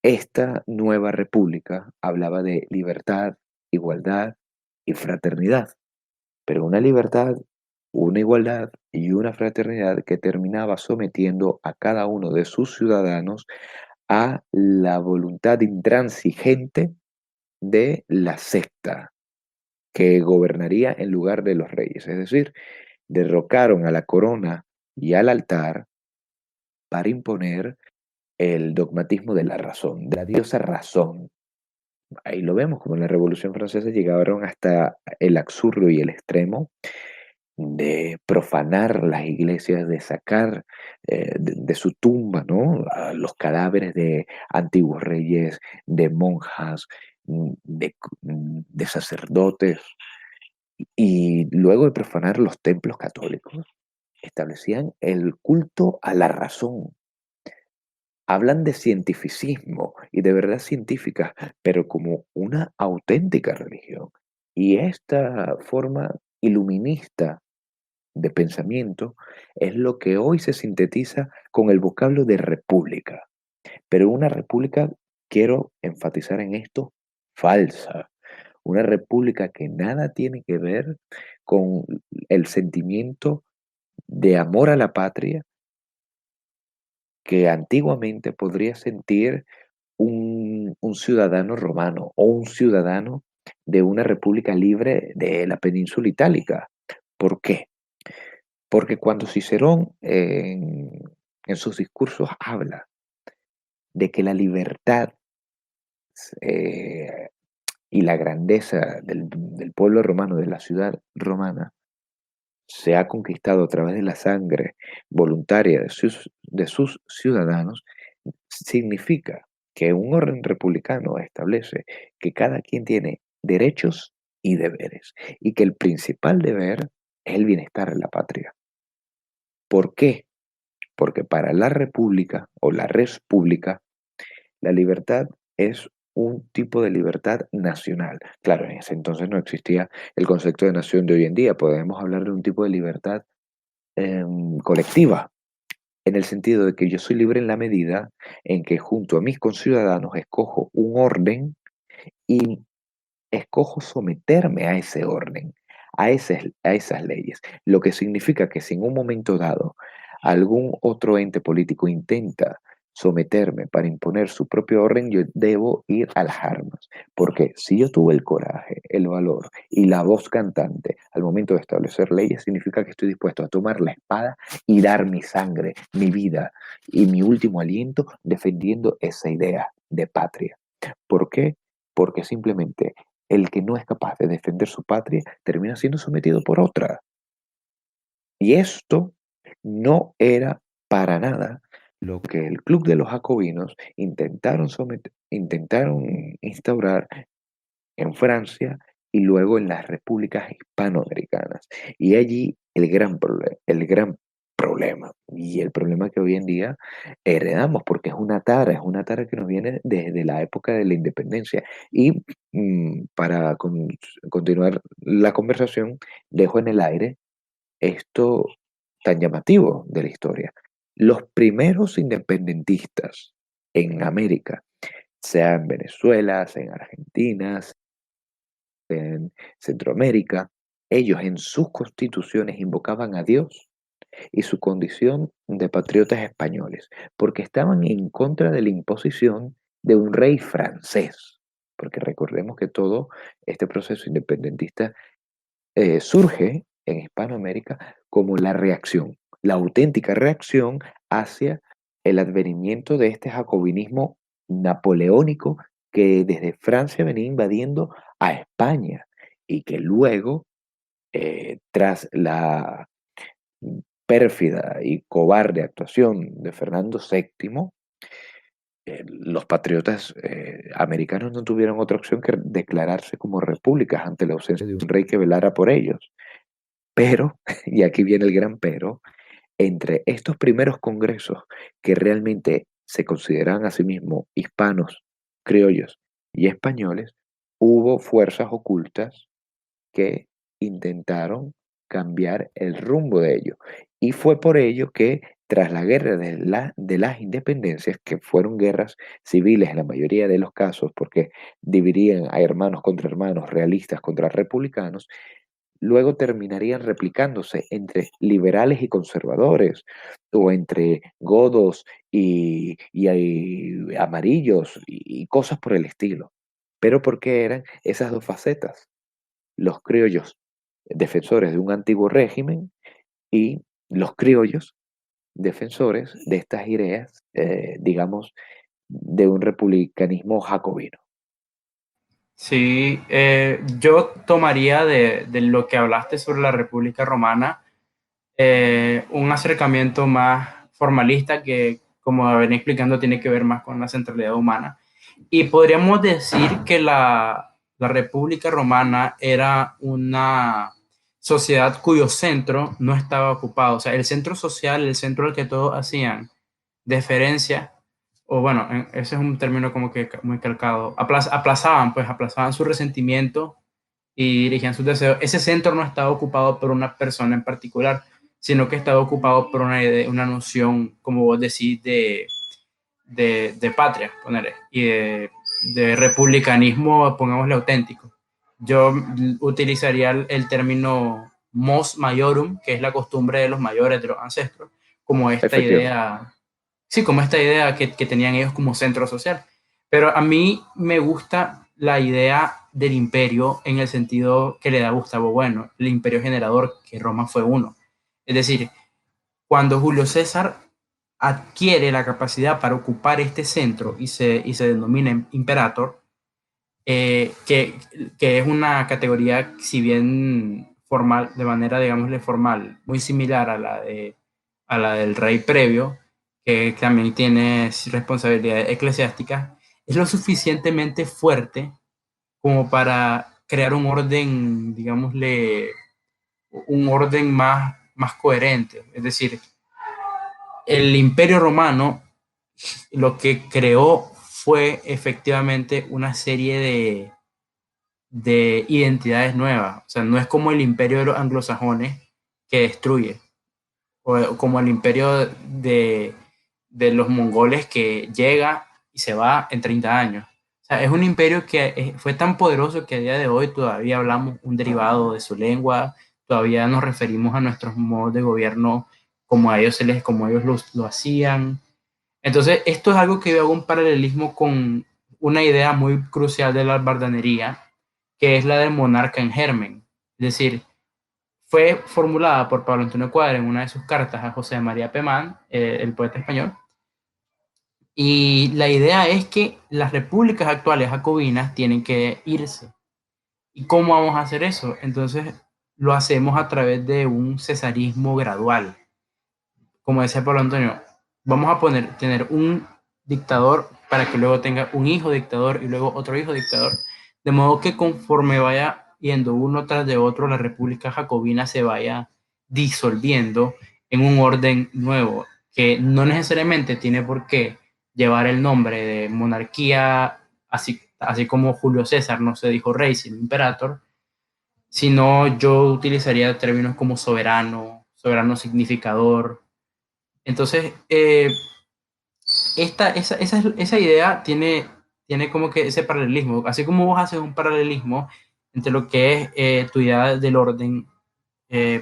Esta nueva república hablaba de libertad, igualdad y fraternidad, pero una libertad, una igualdad y una fraternidad que terminaba sometiendo a cada uno de sus ciudadanos a la voluntad intransigente de la secta que gobernaría en lugar de los reyes. Es decir, derrocaron a la corona y al altar para imponer el dogmatismo de la razón, de la diosa razón. Ahí lo vemos, como en la Revolución Francesa llegaron hasta el absurdo y el extremo de profanar las iglesias, de sacar de su tumba, ¿no?, a los cadáveres de antiguos reyes, de monjas, de sacerdotes, y luego de profanar los templos católicos, establecían el culto a la razón. Hablan de cientificismo y de verdad científica, pero como una auténtica religión. Y esta forma iluminista de pensamiento es lo que hoy se sintetiza con el vocablo de república. Pero una república, quiero enfatizar en esto, falsa. Una república que nada tiene que ver con el sentimiento de amor a la patria que antiguamente podría sentir un ciudadano romano o un ciudadano de una república libre de la península itálica. ¿Por qué? Porque cuando Cicerón en sus discursos habla de que la libertad eh, y la grandeza del pueblo romano, de la ciudad romana, se ha conquistado a través de la sangre voluntaria de sus ciudadanos, significa que un orden republicano establece que cada quien tiene derechos y deberes, y que el principal deber es el bienestar de la patria. ¿Por qué? Porque para la república o la res pública, la libertad es un tipo de libertad nacional. Claro, en ese entonces no existía el concepto de nación de hoy en día. Podemos hablar de un tipo de libertad colectiva, en el sentido de que yo soy libre en la medida en que junto a mis conciudadanos escojo un orden y escojo someterme a ese orden, a esas leyes, lo que significa que si en un momento dado algún otro ente político intenta someterme para imponer su propio orden, yo debo ir a las armas, porque si yo tuve el coraje, el valor y la voz cantante al momento de establecer leyes, significa que estoy dispuesto a tomar la espada y dar mi sangre, mi vida y mi último aliento defendiendo esa idea de patria. ¿Por qué? Porque simplemente el que no es capaz de defender su patria termina siendo sometido por otra. Y esto no era para nada lo que el Club de los Jacobinos intentaron instaurar en Francia y luego en las repúblicas hispanoamericanas. Y allí el gran problema, y el problema que hoy en día heredamos, porque es una tara que nos viene desde la época de la independencia. Y para continuar la conversación, dejo en el aire esto tan llamativo de la historia. Los primeros independentistas en América, sea en Venezuela, sea en Argentina, en Centroamérica, ellos en sus constituciones invocaban a Dios y su condición de patriotas españoles, porque estaban en contra de la imposición de un rey francés, porque recordemos que todo este proceso independentista surge en Hispanoamérica como la reacción, la auténtica reacción hacia el advenimiento de este jacobinismo napoleónico que desde Francia venía invadiendo a España y que luego, tras la pérfida y cobarde actuación de Fernando VII, los patriotas americanos no tuvieron otra opción que declararse como repúblicas ante la ausencia de un rey que velara por ellos. Pero, y aquí viene el gran pero, entre estos primeros congresos que realmente se consideran a sí mismos hispanos, criollos y españoles, hubo fuerzas ocultas que intentaron cambiar el rumbo de ellos. Y fue por ello que tras la guerra de las independencias, que fueron guerras civiles en la mayoría de los casos, porque dividían a hermanos contra hermanos, realistas contra republicanos, luego terminarían replicándose entre liberales y conservadores, o entre godos y amarillos, y cosas por el estilo. Pero porque eran esas dos facetas, los criollos defensores de un antiguo régimen y los criollos defensores de estas ideas, digamos, de un republicanismo jacobino. Sí, yo tomaría de lo que hablaste sobre la República Romana un acercamiento más formalista que, como venía explicando, tiene que ver más con la centralidad humana. Y podríamos decir que la República Romana era una sociedad cuyo centro no estaba ocupado. O sea, el centro social, el centro al que todos hacían deferencia, o bueno, ese es un término como que muy calcado, aplazaban su resentimiento y dirigían sus deseos. Ese centro no estaba ocupado por una persona en particular, sino que estaba ocupado por una idea, una noción, como vos decís, de patria, ponerle, y de republicanismo, pongámosle auténtico. Yo utilizaría el término mos maiorum, que es la costumbre de los mayores, de los ancestros, como esta Efectivamente. idea, sí, como esta idea que tenían ellos como centro social. Pero a mí me gusta la idea del imperio en el sentido que le da Gustavo Bueno, el imperio generador, que Roma fue uno. Es decir, cuando Julio César adquiere la capacidad para ocupar este centro y se denomina imperator, que es una categoría, si bien formal, de manera, digámosle, formal, muy similar a la del rey previo, que también tiene responsabilidades eclesiásticas, es lo suficientemente fuerte como para crear un orden, digámosle, un orden más coherente. Es decir, el Imperio Romano lo que creó fue efectivamente una serie de identidades nuevas. O sea, no es como el imperio de los anglosajones que destruye, o como el imperio de los mongoles que llega y se va en 30 años. O sea, es un imperio que fue tan poderoso que a día de hoy todavía hablamos un derivado de su lengua, todavía nos referimos a nuestros modos de gobierno como a ellos, como ellos lo hacían. Entonces, esto es algo que yo hago un paralelismo con una idea muy crucial de la albardanería, que es la del monarca en germen. Es decir, fue formulada por Pablo Antonio Cuadra en una de sus cartas a José María Pemán, el poeta español. Y la idea es que las repúblicas actuales jacobinas tienen que irse. ¿Y cómo vamos a hacer eso? Entonces, lo hacemos a través de un cesarismo gradual. Como decía Pablo Antonio, vamos a tener un dictador para que luego tenga un hijo dictador y luego otro hijo dictador, de modo que conforme vaya yendo uno tras de otro, la República Jacobina se vaya disolviendo en un orden nuevo, que no necesariamente tiene por qué llevar el nombre de monarquía, así como Julio César no se dijo rey, sino imperator, sino yo utilizaría términos como soberano, soberano significador. Entonces, esa idea tiene como que ese paralelismo, así como vos haces un paralelismo entre lo que es tu idea del orden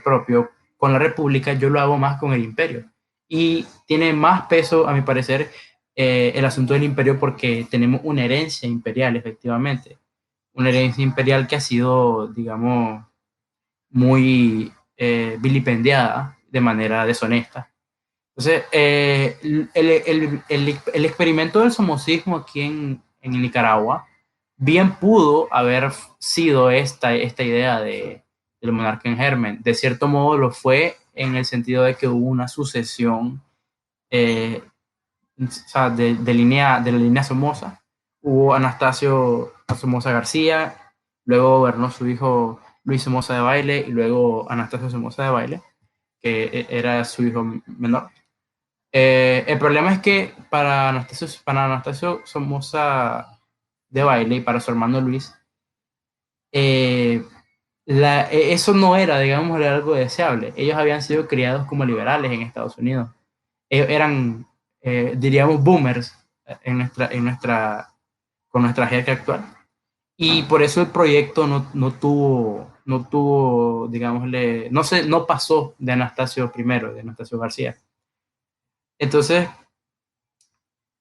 propio con la república, yo lo hago más con el imperio. Y tiene más peso, a mi parecer, el asunto del imperio porque tenemos una herencia imperial, efectivamente. Una herencia imperial que ha sido, digamos, muy vilipendiada de manera deshonesta. Entonces, el experimento del somocismo aquí en Nicaragua bien pudo haber sido esta idea del monarca en germen. De cierto modo lo fue en el sentido de que hubo una sucesión o sea, de la línea Somoza. Hubo Anastasio Somoza García, luego gobernó su hijo Luis Somoza de Baile y luego Anastasio Somoza de Baile, que era su hijo menor. El problema es que para Anastasio Somoza de Baile y para su hermano Luis, eso no era, digamos, algo deseable. Ellos habían sido criados como liberales en Estados Unidos. Ellos eran, diríamos, boomers con nuestra jerga actual. Y por eso el proyecto no tuvo, digámosle, no pasó de Anastasio primero, de Anastasio García. Entonces,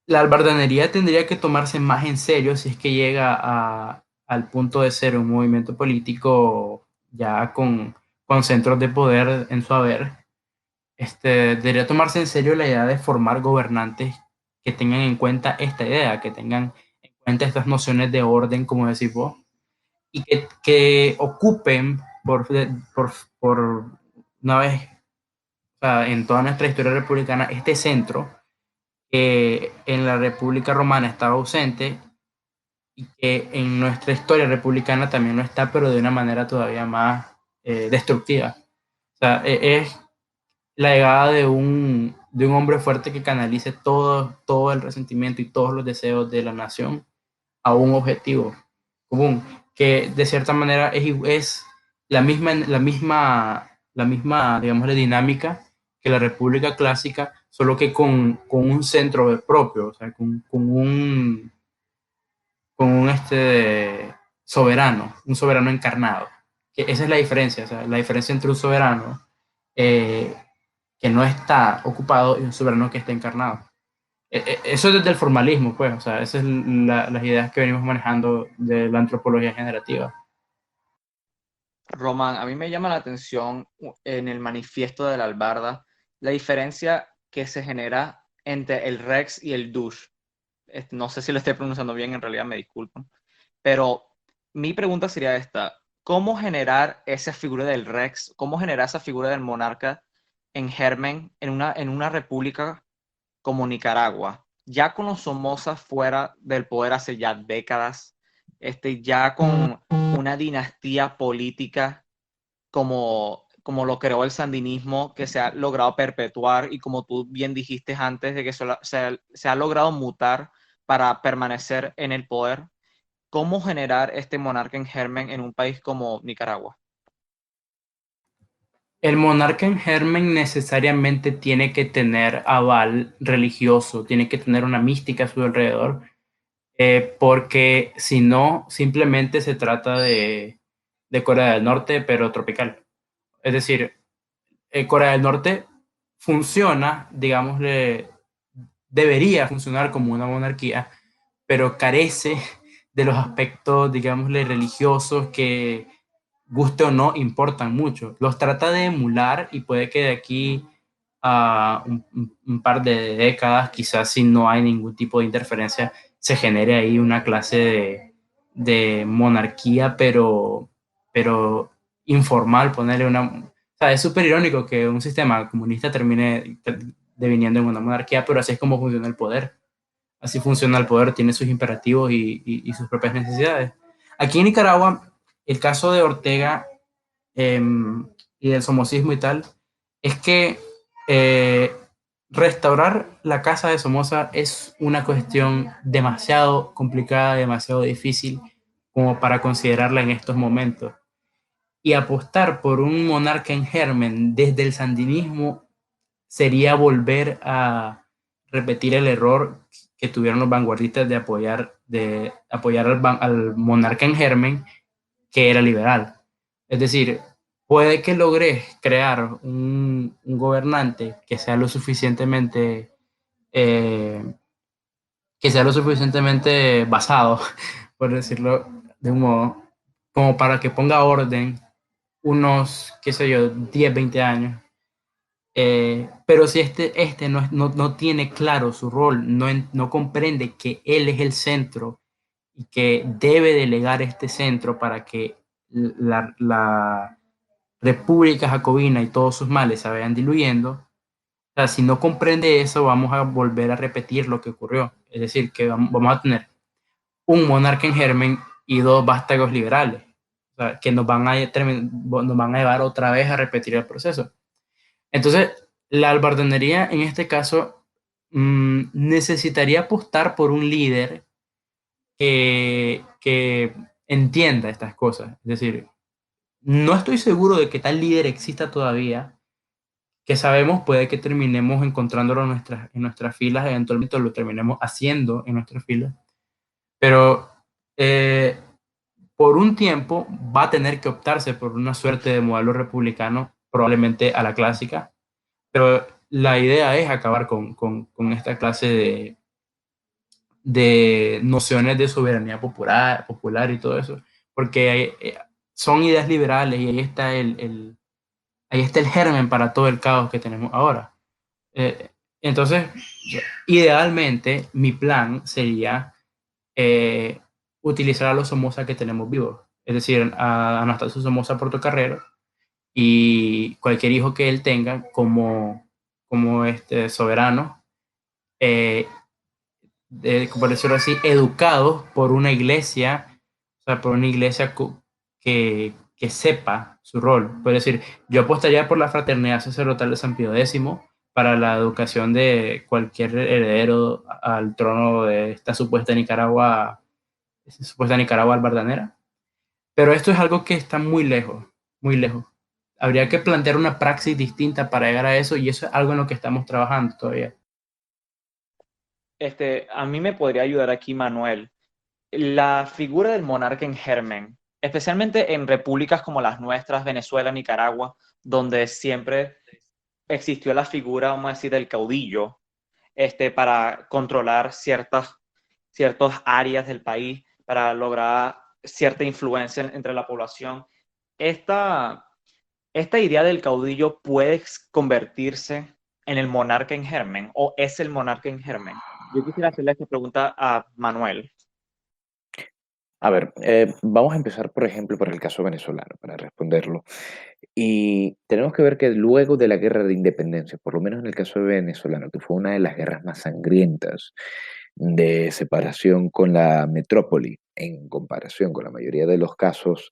la albardanería tendría que tomarse más en serio si es que llega al punto de ser un movimiento político ya con centros de poder en su haber. Debería tomarse en serio la idea de formar gobernantes que tengan en cuenta esta idea, que tengan en cuenta estas nociones de orden, como decís vos, y que ocupen por una vez, o sea, en toda nuestra historia republicana, este centro que en la República Romana estaba ausente y que en nuestra historia republicana también no está, pero de una manera todavía más destructiva. O sea, es la llegada de un hombre fuerte que canalice todo el resentimiento y todos los deseos de la nación a un objetivo común, que de cierta manera es la misma, digamos, dinámica que la República Clásica, solo que con un centro propio, o sea, con un soberano, un soberano encarnado. Que esa es la diferencia, o sea, la diferencia entre un soberano que no está ocupado y un soberano que está encarnado. Eso es desde el formalismo, pues, o sea, esas son las ideas que venimos manejando de la antropología generativa. Román, a mí me llama la atención en el manifiesto de la Albarda la diferencia que se genera entre el Rex y el Douche. No sé si lo estoy pronunciando bien, en realidad me disculpan. Pero mi pregunta sería esta: ¿cómo generar esa figura del Rex? ¿Cómo generar esa figura del monarca en germen en una república como Nicaragua? Ya con los Somozas fuera del poder hace ya décadas, ya con una dinastía política como lo creó el sandinismo, que se ha logrado perpetuar y como tú bien dijiste antes, de que se ha logrado mutar para permanecer en el poder. ¿Cómo generar este monarca en germen en un país como Nicaragua? El monarca en germen necesariamente tiene que tener aval religioso, tiene que tener una mística a su alrededor, porque si no, simplemente se trata de Corea del Norte, pero tropical. Es decir, Corea del Norte funciona, digamos, debería funcionar como una monarquía, pero carece de los aspectos, digámosle, religiosos que, guste o no, importan mucho. Los trata de emular y puede que de aquí a un par de décadas, quizás si no hay ningún tipo de interferencia, se genere ahí una clase de monarquía, pero informal, ponerle una... O sea, es súper irónico que un sistema comunista termine deviniendo en una monarquía, pero así es como funciona el poder. Así funciona el poder, tiene sus imperativos y sus propias necesidades. Aquí en Nicaragua, el caso de Ortega y del somocismo y tal, es que eh, restaurar la casa de Somoza es una cuestión demasiado complicada, demasiado difícil como para considerarla en estos momentos. Y apostar por un monarca en germen desde el sandinismo sería volver a repetir el error que tuvieron los vanguardistas de apoyar al monarca en germen, que era liberal. Es decir, puede que logres crear un gobernante que sea lo suficientemente basado, por decirlo de un modo, como para que ponga orden unos, qué sé yo, 10, 20 años. Pero si este no tiene claro su rol, no comprende que él es el centro y que debe delegar este centro para que la República Jacobina y todos sus males se vayan diluyendo. O sea, si no comprende eso, vamos a volver a repetir lo que ocurrió. Es decir, que vamos a tener un monarca en germen y dos vástagos liberales. O sea, que nos van a llevar otra vez a repetir el proceso. Entonces, la albardanería en este caso necesitaría apostar por un líder que entienda estas cosas. Es decir, no estoy seguro de que tal líder exista todavía, que sabemos puede que terminemos encontrándolo en nuestras filas, eventualmente lo terminemos haciendo en nuestras filas, pero eh, por un tiempo va a tener que optarse por una suerte de modelo republicano, probablemente a la clásica, pero la idea es acabar con esta clase de nociones de soberanía popular y todo eso, porque son ideas liberales y ahí está el germen para todo el caos que tenemos ahora. Eh, entonces, idealmente, mi plan sería eh, utilizar a los Somoza que tenemos vivos, es decir, a Anastasio Somoza Portocarrero y cualquier hijo que él tenga como este soberano, eh, por decirlo así, educados por una iglesia, o sea, por una iglesia que sepa su rol. Puede decir, yo apostaría por la fraternidad sacerdotal de San Pío X para la educación de cualquier heredero al trono de esta supuesta Nicaragua albardanera. Pero esto es algo que está muy lejos, muy lejos. Habría que plantear una praxis distinta para llegar a eso y eso es algo en lo que estamos trabajando todavía. A mí me podría ayudar aquí Manuel. La figura del monarca en germen, especialmente en repúblicas como las nuestras, Venezuela, Nicaragua, donde siempre existió la figura, vamos a decir, del caudillo, para controlar ciertas áreas del país, para lograr cierta influencia entre la población. Esta, esta idea del caudillo puede convertirse en el monarca en germen o es el monarca en germen. Yo quisiera hacerle esta pregunta a Manuel. A ver, vamos a empezar, por ejemplo, por el caso venezolano, para responderlo. Y tenemos que ver que luego de la guerra de independencia, por lo menos en el caso venezolano, que fue una de las guerras más sangrientas de separación con la metrópoli, en comparación con la mayoría de los casos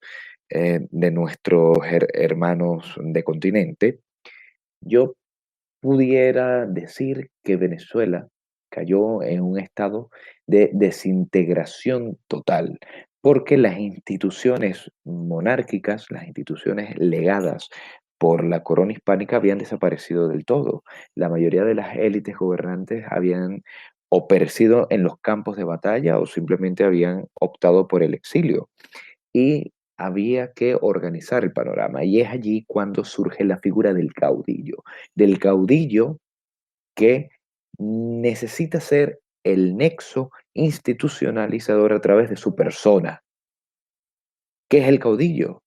de nuestros hermanos de continente, yo pudiera decir que Venezuela cayó en un estado de desintegración total, porque las instituciones monárquicas, las instituciones legadas por la corona hispánica habían desaparecido del todo. La mayoría de las élites gobernantes habían o perecido en los campos de batalla o simplemente habían optado por el exilio. Y había que organizar el panorama. Y es allí cuando surge la figura del caudillo que necesita ser el nexo institucionalizador a través de su persona. ¿Qué es el caudillo?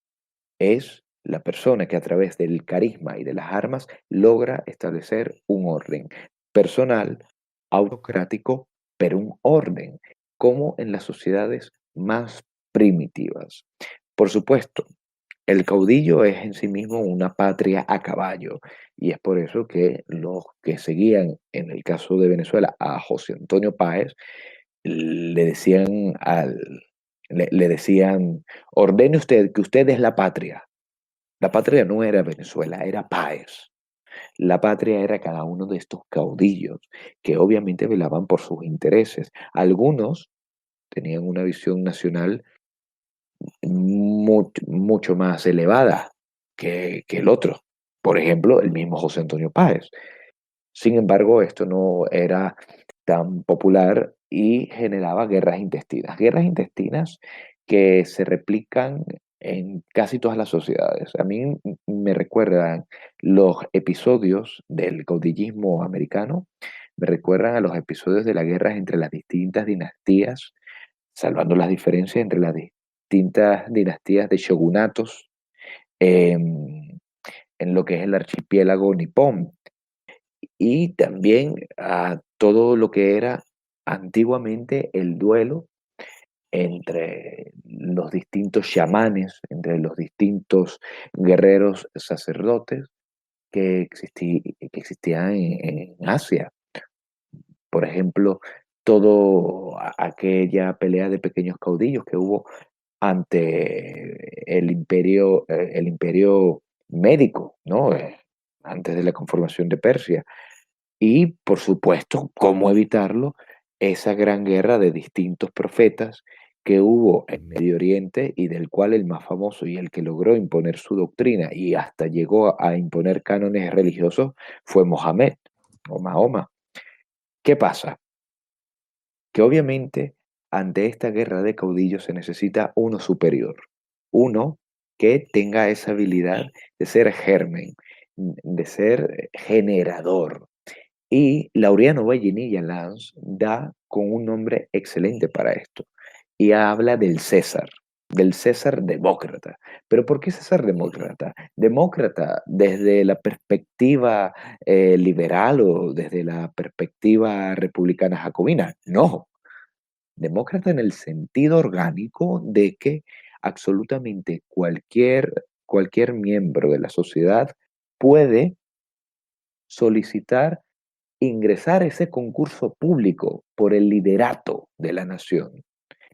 Es la persona que a través del carisma y de las armas logra establecer un orden personal, autocrático, pero un orden, como en las sociedades más primitivas. Por supuesto, el caudillo es en sí mismo una patria a caballo y es por eso que los que seguían, en el caso de Venezuela, a José Antonio Páez, le decían le decían, ordene usted que usted es la patria. La patria no era Venezuela, era Páez. La patria era cada uno de estos caudillos que obviamente velaban por sus intereses. Algunos tenían una visión nacional mucho más elevada que el otro. Por ejemplo, el mismo José Antonio Páez. Sin embargo, esto no era tan popular y generaba guerras intestinas que se replican en casi todas las sociedades. A mí me recuerdan los episodios del caudillismo americano, me recuerdan a los episodios de las guerras entre las distintas dinastías, salvando las diferencias entre las distintas dinastías de shogunatos en lo que es el archipiélago nipón y también a todo lo que era antiguamente el duelo entre los distintos chamanes, entre los distintos guerreros sacerdotes que existían en Asia. Por ejemplo, aquella pelea de pequeños caudillos que hubo ante el imperio médico, ¿no? Antes de la conformación de Persia. Y, por supuesto, cómo evitarlo, esa gran guerra de distintos profetas que hubo en Medio Oriente y del cual el más famoso y el que logró imponer su doctrina y hasta llegó a imponer cánones religiosos fue Mohamed o Mahoma. ¿Qué pasa? Que obviamente ante esta guerra de caudillos se necesita uno superior, uno que tenga esa habilidad de ser germen, de ser generador. Y Laureano Vallenilla Lanz da con un nombre excelente para esto y habla del César demócrata. ¿Pero por qué César demócrata? Demócrata desde la perspectiva liberal o desde la perspectiva republicana jacobina. No, demócrata en el sentido orgánico de que absolutamente cualquier miembro de la sociedad puede solicitar ingresar a ese concurso público por el liderato de la nación.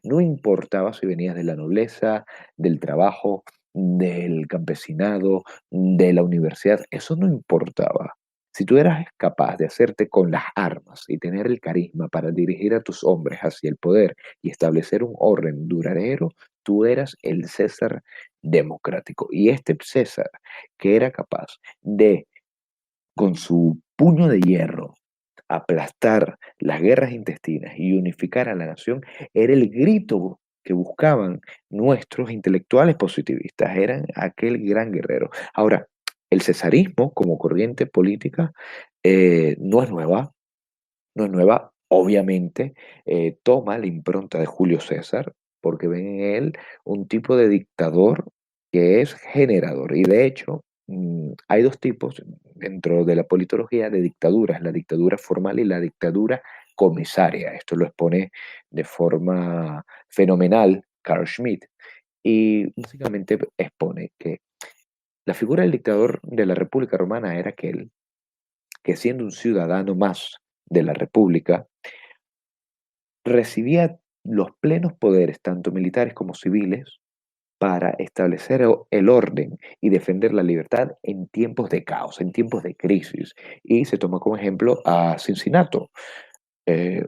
No importaba si venías de la nobleza, del trabajo, del campesinado, de la universidad, eso no importaba. Si tú eras capaz de hacerte con las armas y tener el carisma para dirigir a tus hombres hacia el poder y establecer un orden duradero, tú eras el César democrático. Y este César, que era capaz de, con su puño de hierro, aplastar las guerras intestinas y unificar a la nación, era el grito que buscaban nuestros intelectuales positivistas, eran aquel gran guerrero. Ahora, el cesarismo como corriente política no es nueva, no es nueva, obviamente, toma la impronta de Julio César, porque ven en él un tipo de dictador que es generador. Y de hecho, hay dos tipos dentro de la politología de dictaduras, la dictadura formal y la dictadura comisaria. Esto lo expone de forma fenomenal Carl Schmitt. Y básicamente expone que la figura del dictador de la República Romana era aquel que siendo un ciudadano más de la República, recibía los plenos poderes, tanto militares como civiles, para establecer el orden y defender la libertad en tiempos de caos, en tiempos de crisis. Y se toma como ejemplo a Cincinato,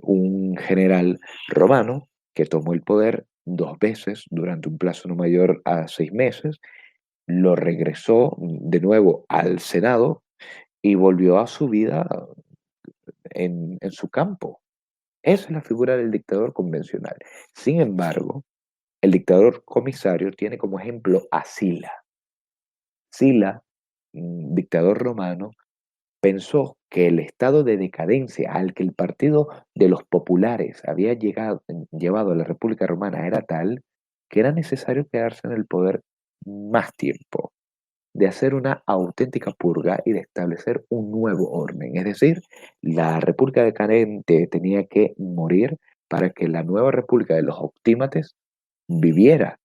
un general romano que tomó el poder 2 veces durante un plazo no mayor a 6 meses, lo regresó de nuevo al Senado y volvió a su vida en su campo. Esa es la figura del dictador convencional. Sin embargo, el dictador comisario tiene como ejemplo a Sila. Sila, dictador romano, pensó que el estado de decadencia al que el partido de los populares había llevado a la República Romana era tal que era necesario quedarse en el poder más tiempo, de hacer una auténtica purga y de establecer un nuevo orden. Es decir, la república decadente tenía que morir para que la nueva república de los optímates viviera.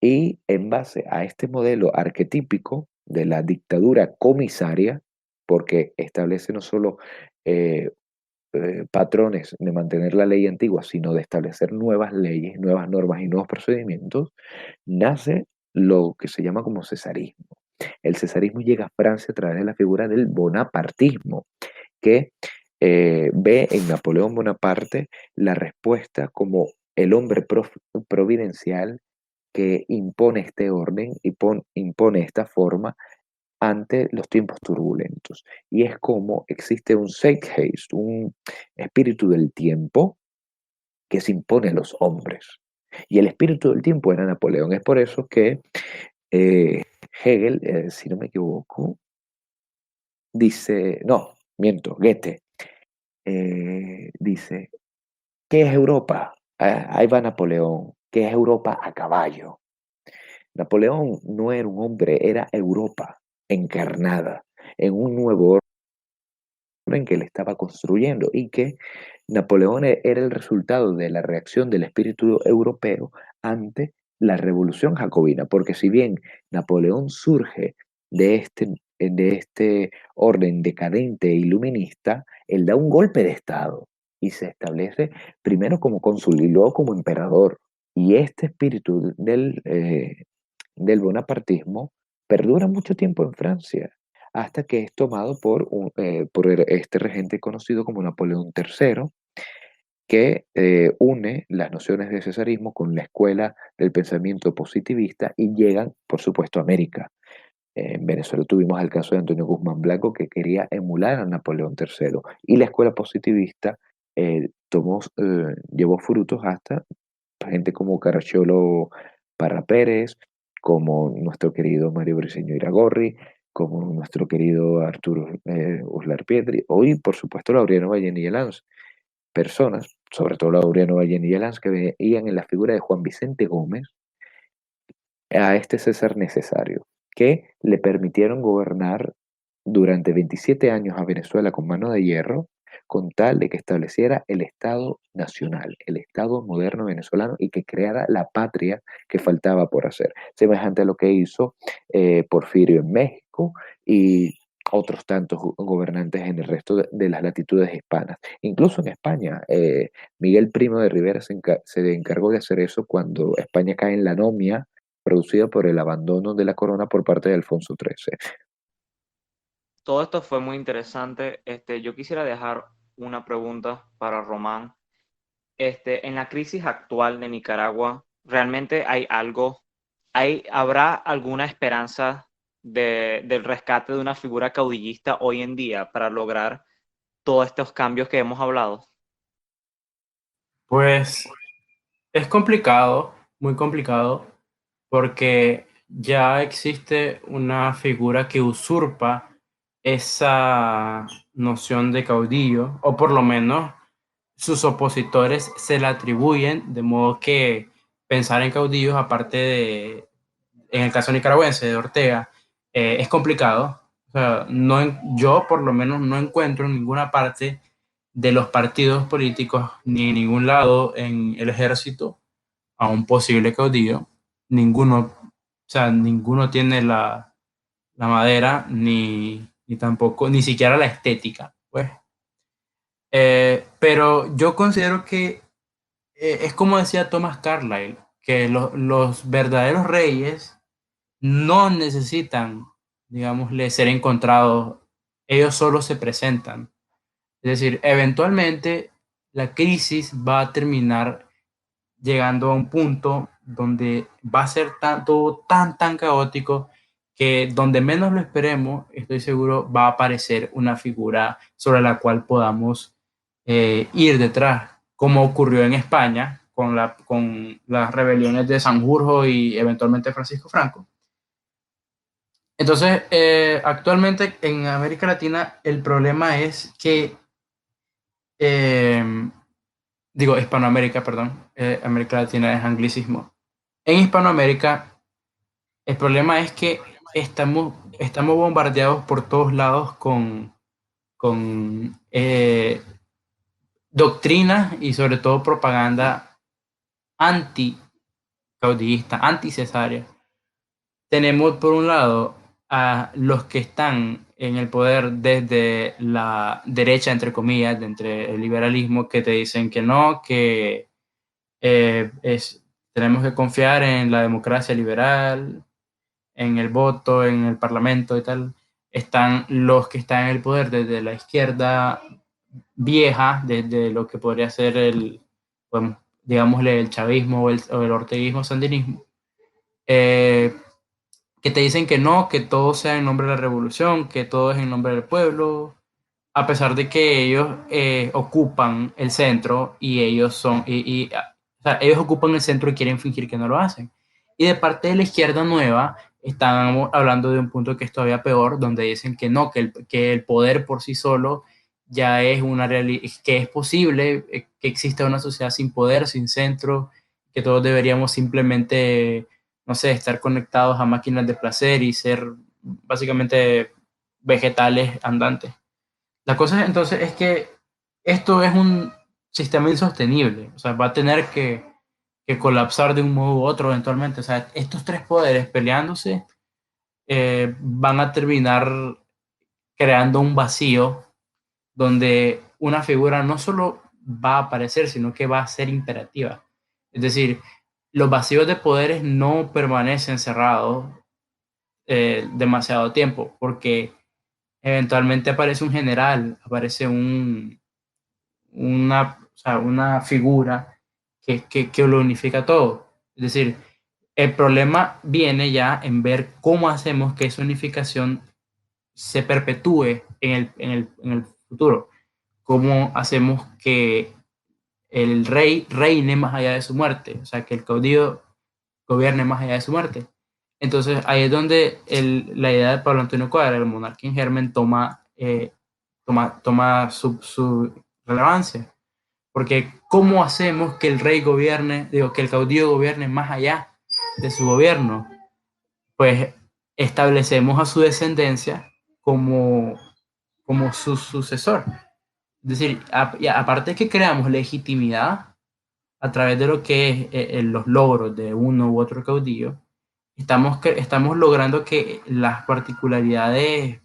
Y en base a este modelo arquetípico de la dictadura comisaria, porque establece no solo eh, patrones de mantener la ley antigua, sino de establecer nuevas leyes, nuevas normas y nuevos procedimientos, nace lo que se llama como cesarismo. El cesarismo llega a Francia a través de la figura del bonapartismo, que ve en Napoleón Bonaparte la respuesta como el hombre providencial que impone este orden y impone esta forma ante los tiempos turbulentos. Y es como existe un Zeitgeist, un espíritu del tiempo que se impone a los hombres. Y el espíritu del tiempo era Napoleón. Es por eso que Hegel, si no me equivoco, dice, no, miento, Goethe, dice, ¿qué es Europa? Ahí va Napoleón. ¿Qué es Europa a caballo? Napoleón no era un hombre, era Europa encarnada en un nuevo orden que él estaba construyendo y que Napoleón era el resultado de la reacción del espíritu europeo ante la revolución jacobina, porque si bien Napoleón surge de este orden decadente e iluminista, él da un golpe de Estado y se establece primero como cónsul y luego como emperador. Y este espíritu del bonapartismo perdura mucho tiempo en Francia, hasta que es tomado por este regente conocido como Napoleón III, que une las nociones de cesarismo con la escuela del pensamiento positivista y llegan, por supuesto, a América. En Venezuela tuvimos el caso de Antonio Guzmán Blanco, que quería emular a Napoleón III, y la escuela positivista llevó frutos hasta gente como Caracciolo Parra Pérez, como nuestro querido Mario Briceño Iragorri, como nuestro querido Arturo Uslar Pietri, hoy por supuesto Laureano Vallenilla Lanz, personas, sobre todo Laureano Vallenilla Lanz, que veían en la figura de Juan Vicente Gómez a este César necesario, que le permitieron gobernar durante 27 años a Venezuela con mano de hierro, con tal de que estableciera el Estado nacional, el Estado moderno venezolano, y que creara la patria que faltaba por hacer, semejante a lo que hizo Porfirio en México y otros tantos gobernantes en el resto de las latitudes hispanas. Incluso en España, Miguel Primo de Rivera se encargó de hacer eso cuando España cae en la anomia producida por el abandono de la corona por parte de Alfonso XIII. Todo esto fue muy interesante. Yo quisiera dejar una pregunta para Román. En la crisis actual de Nicaragua, ¿realmente habrá alguna esperanza del rescate de una figura caudillista hoy en día para lograr todos estos cambios que hemos hablado? Pues es complicado, muy complicado, porque ya existe una figura que usurpa esa noción de caudillo, o por lo menos sus opositores se la atribuyen, de modo que pensar en caudillos, aparte de, en el caso nicaragüense de Ortega, es complicado. O sea, yo por lo menos no encuentro en ninguna parte de los partidos políticos ni en ningún lado en el ejército a un posible caudillo. Ninguno, o sea, ninguno tiene la madera ni tampoco, ni siquiera la estética, pues. Pero yo considero que es como decía Thomas Carlyle, que los verdaderos reyes no necesitan, digámosle, ser encontrados, ellos solo se presentan. Es decir, eventualmente la crisis va a terminar llegando a un punto donde va a ser todo tan caótico que donde menos lo esperemos, estoy seguro, va a aparecer una figura sobre la cual podamos ir detrás, como ocurrió en España con las rebeliones de Sanjurjo y eventualmente Francisco Franco. Entonces, actualmente en América Latina el problema es que, digo, Hispanoamérica, perdón, América Latina es anglicismo. En Hispanoamérica el problema es que estamos bombardeados por todos lados con doctrinas y sobre todo propaganda anti-caudillista, anti-cesárea. Tenemos por un lado a los que están en el poder desde la derecha, entre comillas, de entre el liberalismo, que te dicen que no, que tenemos que confiar en la democracia liberal, en el voto, en el parlamento y tal. Están los que están en el poder desde la izquierda vieja, desde lo que podría ser bueno, digámosle, el chavismo o el orteguismo, sandinismo, que te dicen que no, que todo sea en nombre de la revolución, que todo es en nombre del pueblo, a pesar de que ellos ocupan el centro y o sea, ellos ocupan el centro y quieren fingir que no lo hacen. Y de parte de la izquierda nueva, están hablando de un punto que es todavía peor, donde dicen que no, que el poder por sí solo ya es una realidad, que es posible que exista una sociedad sin poder, sin centro, que todos deberíamos simplemente, no sé, estar conectados a máquinas de placer y ser básicamente vegetales andantes. La cosa entonces es que esto es un sistema insostenible, o sea, va a tener que colapsar de un modo u otro eventualmente. O sea, estos tres poderes peleándose van a terminar creando un vacío donde una figura no solo va a aparecer, sino que va a ser imperativa. Es decir, los vacíos de poderes no permanecen cerrados demasiado tiempo, porque eventualmente aparece un general, aparece o sea, una figura que lo unifica todo. Es decir, el problema viene ya en ver cómo hacemos que esa unificación se perpetúe en el futuro. Cómo hacemos que el rey reine más allá de su muerte, o sea, que el caudillo gobierne más allá de su muerte. Entonces ahí es donde la idea de Pablo Antonio Cuadra, el monarca en germen, toma su relevancia. Porque ¿cómo hacemos que el rey gobierne, digo, que el caudillo gobierne más allá de su gobierno? Pues establecemos a su descendencia como, como su sucesor. Es decir, aparte de que creamos legitimidad a través de lo que es los logros de uno u otro caudillo, estamos logrando que las particularidades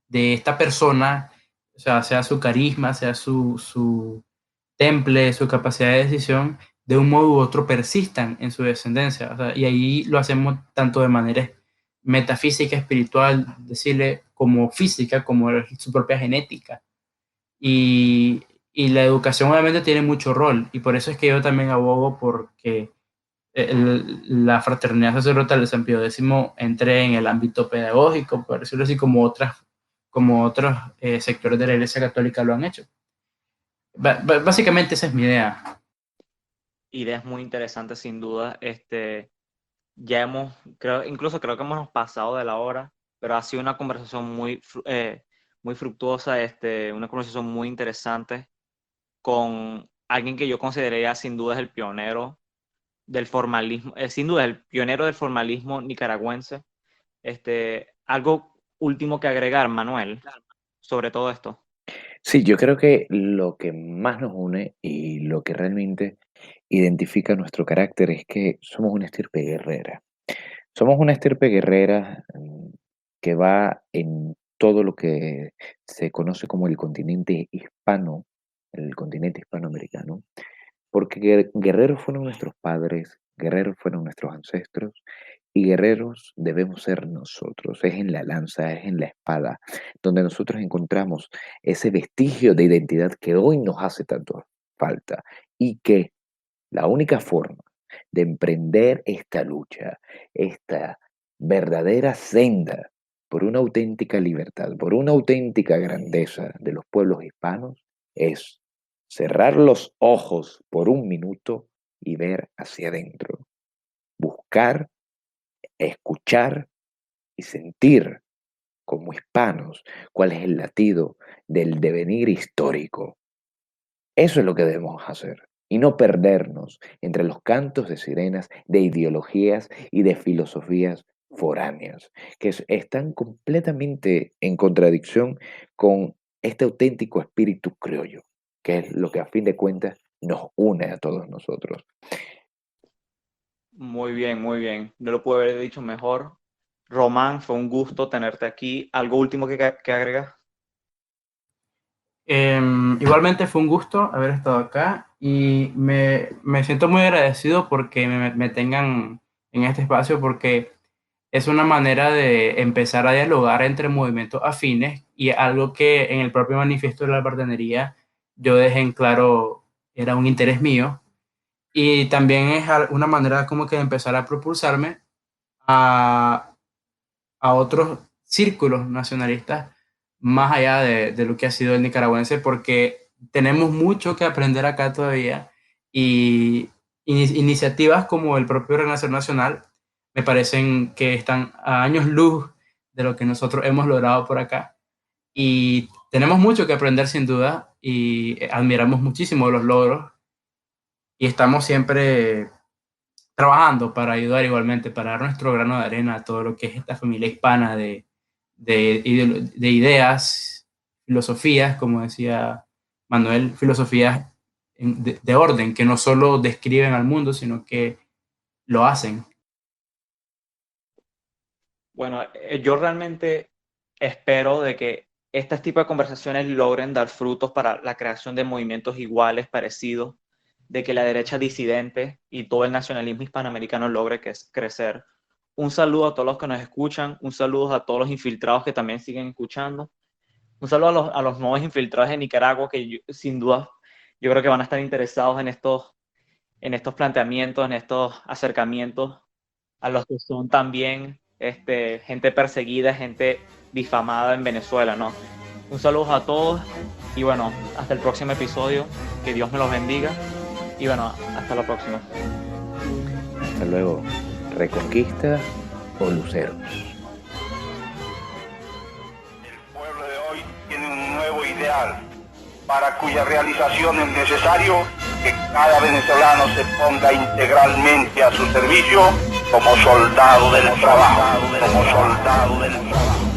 de esta persona, o sea su carisma, sea su temple, su capacidad de decisión, de un modo u otro persistan en su descendencia. O sea, y ahí lo hacemos tanto de manera metafísica, espiritual, decirle, como física, como su propia genética. Y, y la educación obviamente tiene mucho rol, y por eso es que yo también abogo porque la fraternidad sacerdotal de San Pío X entre en el ámbito pedagógico, por decirlo así, como otros sectores de la Iglesia Católica lo han hecho. Básicamente esa es mi idea. Ideas muy interesantes sin duda. Ya incluso creo que hemos pasado de la hora, pero ha sido una conversación muy fructuosa, una conversación muy interesante con alguien que yo consideraría sin duda es el pionero del formalismo, sin duda el pionero del formalismo nicaragüense. Algo último que agregar, Manuel, sobre todo esto. Sí, yo creo que lo que más nos une y lo que realmente identifica nuestro carácter es que somos una estirpe guerrera. Somos una estirpe guerrera que va en todo lo que se conoce como el continente hispano, el continente hispanoamericano, porque guerreros fueron nuestros padres, guerreros fueron nuestros ancestros, y guerreros debemos ser nosotros. Es en la lanza, es en la espada, donde nosotros encontramos ese vestigio de identidad que hoy nos hace tanto falta y que la única forma de emprender esta lucha, esta verdadera senda por una auténtica libertad, por una auténtica grandeza de los pueblos hispanos, es cerrar los ojos por un minuto y ver hacia adentro, buscar, escuchar y sentir como hispanos cuál es el latido del devenir histórico. Eso es lo que debemos hacer y no perdernos entre los cantos de sirenas de ideologías y de filosofías foráneas, que están completamente en contradicción con este auténtico espíritu criollo, que es lo que a fin de cuentas nos une a todos nosotros. Muy bien, muy bien. No lo puedo haber dicho mejor. Román, fue un gusto tenerte aquí. ¿Algo último que agregar? Igualmente fue un gusto haber estado acá y me siento muy agradecido porque me tengan en este espacio, porque es una manera de empezar a dialogar entre movimientos afines, y algo que en el propio manifiesto de la Albertanería yo dejé en claro era un interés mío, y también es una manera como que de empezar a propulsarme a, a otros círculos nacionalistas más allá de lo que ha sido el nicaragüense, porque tenemos mucho que aprender acá todavía, y iniciativas como el propio Renacer Nacional me parecen que están a años luz de lo que nosotros hemos logrado por acá, y tenemos mucho que aprender sin duda, y admiramos muchísimo los logros, y estamos siempre trabajando para ayudar igualmente, para dar nuestro grano de arena a todo lo que es esta familia hispana de ideas, filosofías, como decía Manuel, filosofías de orden, que no solo describen al mundo, sino que lo hacen. Bueno, yo realmente espero de que este tipo de conversaciones logren dar frutos para la creación de movimientos iguales, parecidos, de que la derecha disidente y todo el nacionalismo hispanoamericano logre crecer. Un saludo a todos los que nos escuchan, un saludo a todos los infiltrados que también siguen escuchando, un saludo a los nuevos infiltrados de Nicaragua que sin duda yo creo que van a estar interesados en estos planteamientos, en estos acercamientos, a los que son también gente perseguida, gente difamada en Venezuela, ¿no? Un saludo a todos y bueno, hasta el próximo episodio, que Dios me los bendiga y bueno, hasta la próxima. Hasta luego. Reconquista o Luceros. El pueblo de hoy tiene un nuevo ideal para cuya realización es necesario que cada venezolano se ponga integralmente a su servicio como soldado del trabajo, como soldado del trabajo.